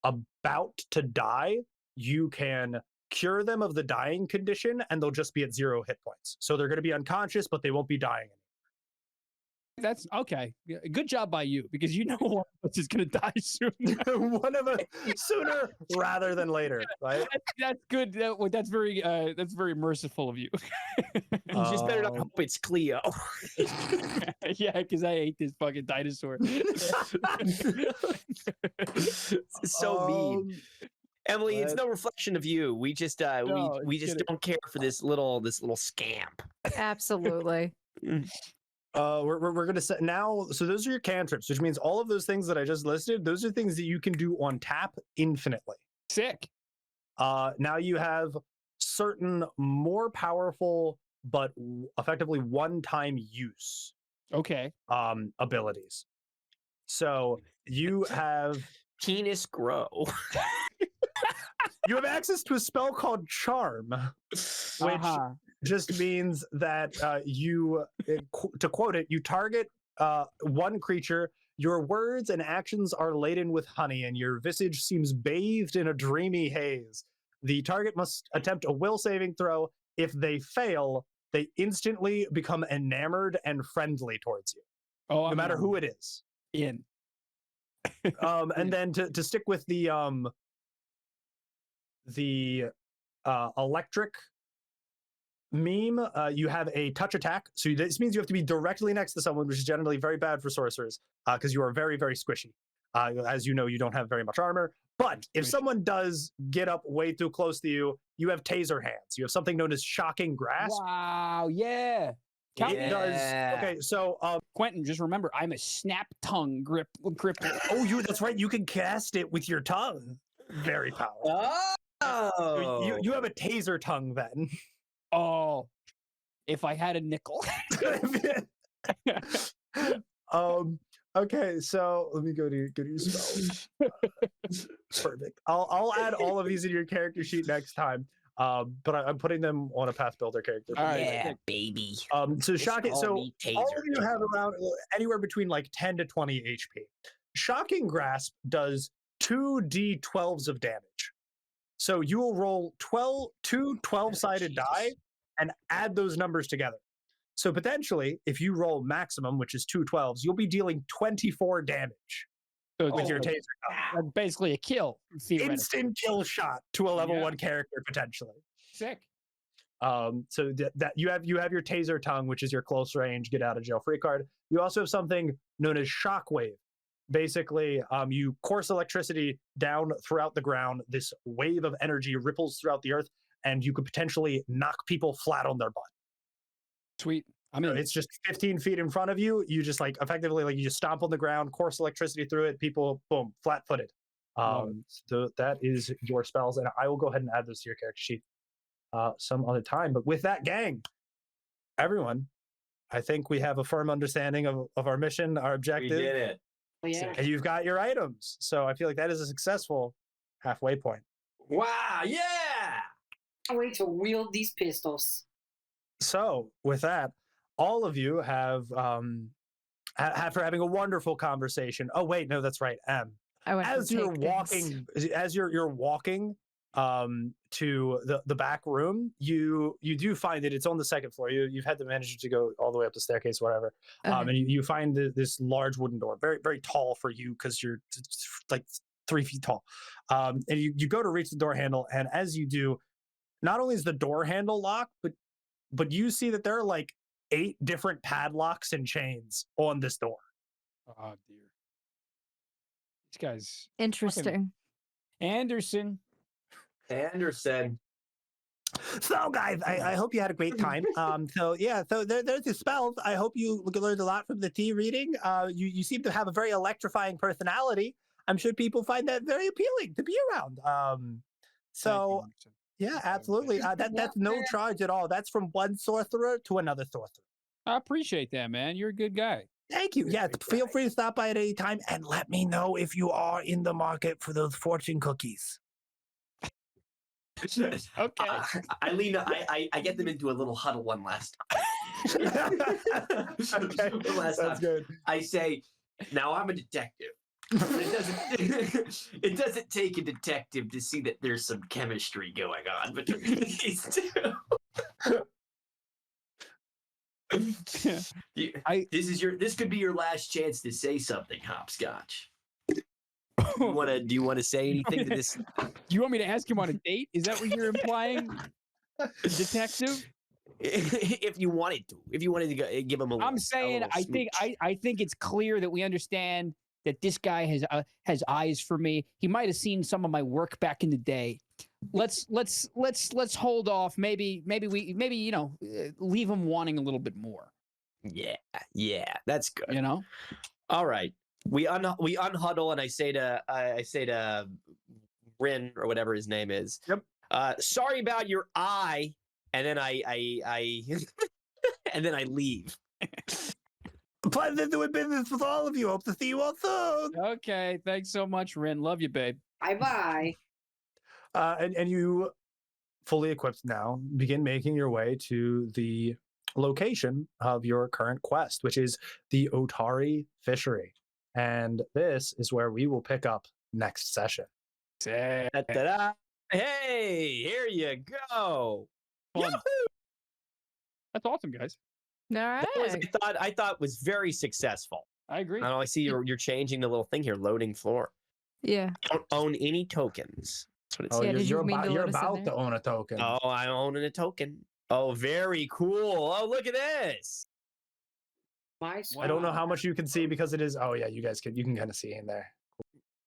about to die, you can cure them of the dying condition and they'll just be at 0 hit points. So they're going to be unconscious, but they won't be dying. That's okay. Good job by you, because you know one of us is going to die soon. One of us sooner rather than later, right? That's good. That's very merciful of you. You just better not hope it's Cleo. Yeah, because I hate this fucking dinosaur. So mean. Emily, it's no reflection of you. We just we just don't care for this little scamp. Absolutely. We're gonna set now. So those are your cantrips, which means all of those things that I just listed. Those are things that you can do on tap infinitely. Sick. Now you have certain more powerful but effectively one-time use. Okay. Abilities. So you have Penis grow. You have access to a spell called Charm, which just means that to quote it, you target one creature. Your words and actions are laden with honey, and your visage seems bathed in a dreamy haze. The target must attempt a will saving throw. If they fail, they instantly become enamored and friendly towards you, no matter who it is. In. And then to stick with the electric meme, you have a touch attack. So this means you have to be directly next to someone, which is generally very bad for sorcerers because you are very, very squishy. As you know, you don't have very much armor. But if someone does get up way too close to you, you have taser hands. You have something known as shocking grasp. Wow, yeah. It does. Okay, so Quentin, just remember, I'm a snap tongue grip. Oh, that's right. You can cast it with your tongue. Very powerful. Oh, you have a taser tongue then. Oh, if I had a nickel. Okay, so let me go to your spells. Perfect. I'll add all of these in your character sheet next time. But I'm putting them on a path builder character. All right, yeah, baby. So shocking. So all of you have around anywhere between like 10 to 20 HP. Shocking grasp does 2d12s of damage. So you will roll 2 12-sided die and add those numbers together. So potentially, if you roll maximum, which is 2 12s, you'll be dealing 24 damage with your taser. That's basically a kill. Instant kill shot to a level 1 character potentially. Sick. So that you have your taser tongue, which is your close range get out of jail free card. You also have something known as shockwave. Basically, you course electricity down throughout the ground. This wave of energy ripples throughout the earth, and you could potentially knock people flat on their butt. Sweet. I mean, it's just 15 feet in front of you. You just effectively you just stomp on the ground, course electricity through it. People, boom, flat-footed. So that is your spells, and I will go ahead and add those to your character sheet some other time. But with that, gang, everyone, I think we have a firm understanding of our mission, our objective. We did it. Oh, yeah. And you've got your items. So I feel like that is a successful halfway point. Wow, yeah! I wait to wield these pistols. So with that, all of you have after having a wonderful conversation. Oh wait, no, that's right. As you're walking to the back room, you do find that it's on the second floor. You've had the manager to go all the way up the staircase, whatever. Okay. And you find this large wooden door, very, very tall for you because you're like 3 feet tall. And you go to reach the door handle, and as you do, not only is the door handle locked, but you see that there are like 8 different padlocks and chains on this door. Oh dear. This guy's interesting. Anderson. So guys, I hope you had a great time. So there's the spells. I hope you learned a lot from the tea reading. You seem to have a very electrifying personality. I'm sure people find that very appealing to be around. So yeah, absolutely. That's no charge at all. That's from one sorcerer to another sorcerer. I appreciate that, man. You're a good guy. Thank you. Yeah, feel free to stop by at any time and let me know if you are in the market for those fortune cookies. Okay. I get them into a little huddle one last time. Okay, that's good. I say, now I'm a detective. It doesn't take a detective to see that there's some chemistry going on between these two. This could be your last chance to say something, Hopscotch. Do you want to say anything to this? Do you want me to ask him on a date? Is that what you're implying, detective? If you wanted to give him a little. I'm saying I think it's clear that we understand that this guy has eyes for me. He might have seen some of my work back in the day. Let's hold off. Maybe leave him wanting a little bit more. Yeah, that's good. You know. All right, we unhuddle, and I say to Rin or whatever his name is. Yep. Sorry about your eye, and then I and then I leave. Pleasure doing business with all of you. Hope to see you all soon. Okay, thanks so much, Rin. Love you, babe. Bye-bye. And you, fully equipped now, begin making your way to the location of your current quest, which is the Otari Fishery. And this is where we will pick up next session. Da-da-da. Hey, here you go. That's awesome, guys. All right. That was, I thought was very successful. I agree. I know. I see you're changing the little thing here, loading floor. Yeah. Don't own any tokens. That's what it says. Yeah, did you you're mean to you're let us in about there? to own a token. Oh, I'm owning a token. Oh, very cool. Oh, look at this. I don't know how much you can see because it is. Oh yeah, you can kind of see in there.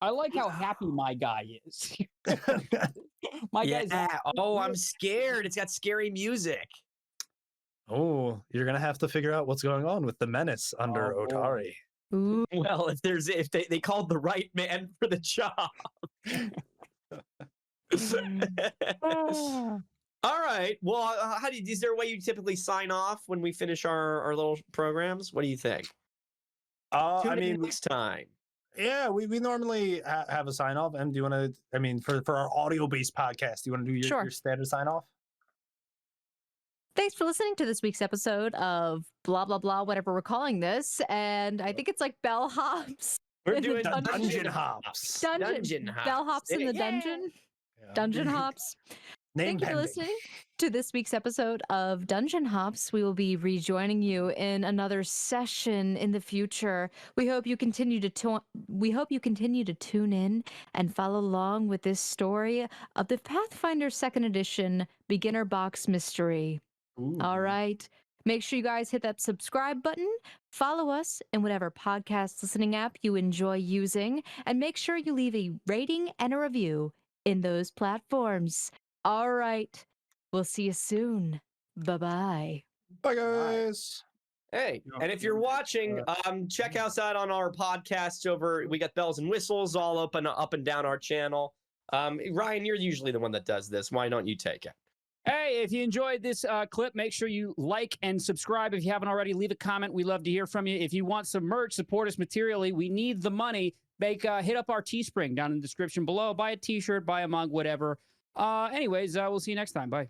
I like how happy my guy is. My guy's Oh, I'm scared. It's got scary music. Oh, you're gonna have to figure out what's going on with the Menace under Otari. Ooh. Well, if they called the right man for the job. All right. Well, is there a way you typically sign off when we finish our little programs? What do you think? I mean, next time. Yeah, we normally have a sign off. And do you want to? I mean, for our audio based podcast, do you want to do your standard sign off? Thanks for listening to this week's episode of blah, blah, blah, whatever we're calling this. And I think it's like bellhops. We're doing DungeonHops. Bellhops in the dungeon. Yeah. DungeonHops. Thank you for listening to this week's episode of DungeonHops. We will be rejoining you in another session in the future. We hope you continue to tune in and follow along with this story of the Pathfinder 2nd Edition Beginner Box Mystery. Ooh. All right. Make sure you guys hit that subscribe button, follow us in whatever podcast listening app you enjoy using, and make sure you leave a rating and a review in those platforms. All right. We'll see you soon. Bye-bye. Bye, guys. Hey, and if you're watching, check us out on our podcasts over. We got bells and whistles all up and down our channel. Ryan, you're usually the one that does this. Why don't you take it? Hey, if you enjoyed this clip, make sure you like and subscribe. If you haven't already, leave a comment. We love to hear from you. If you want some merch, support us materially. We need the money. Hit up our Teespring down in the description below. Buy a t-shirt, buy a mug, whatever. Anyways, we'll see you next time. Bye.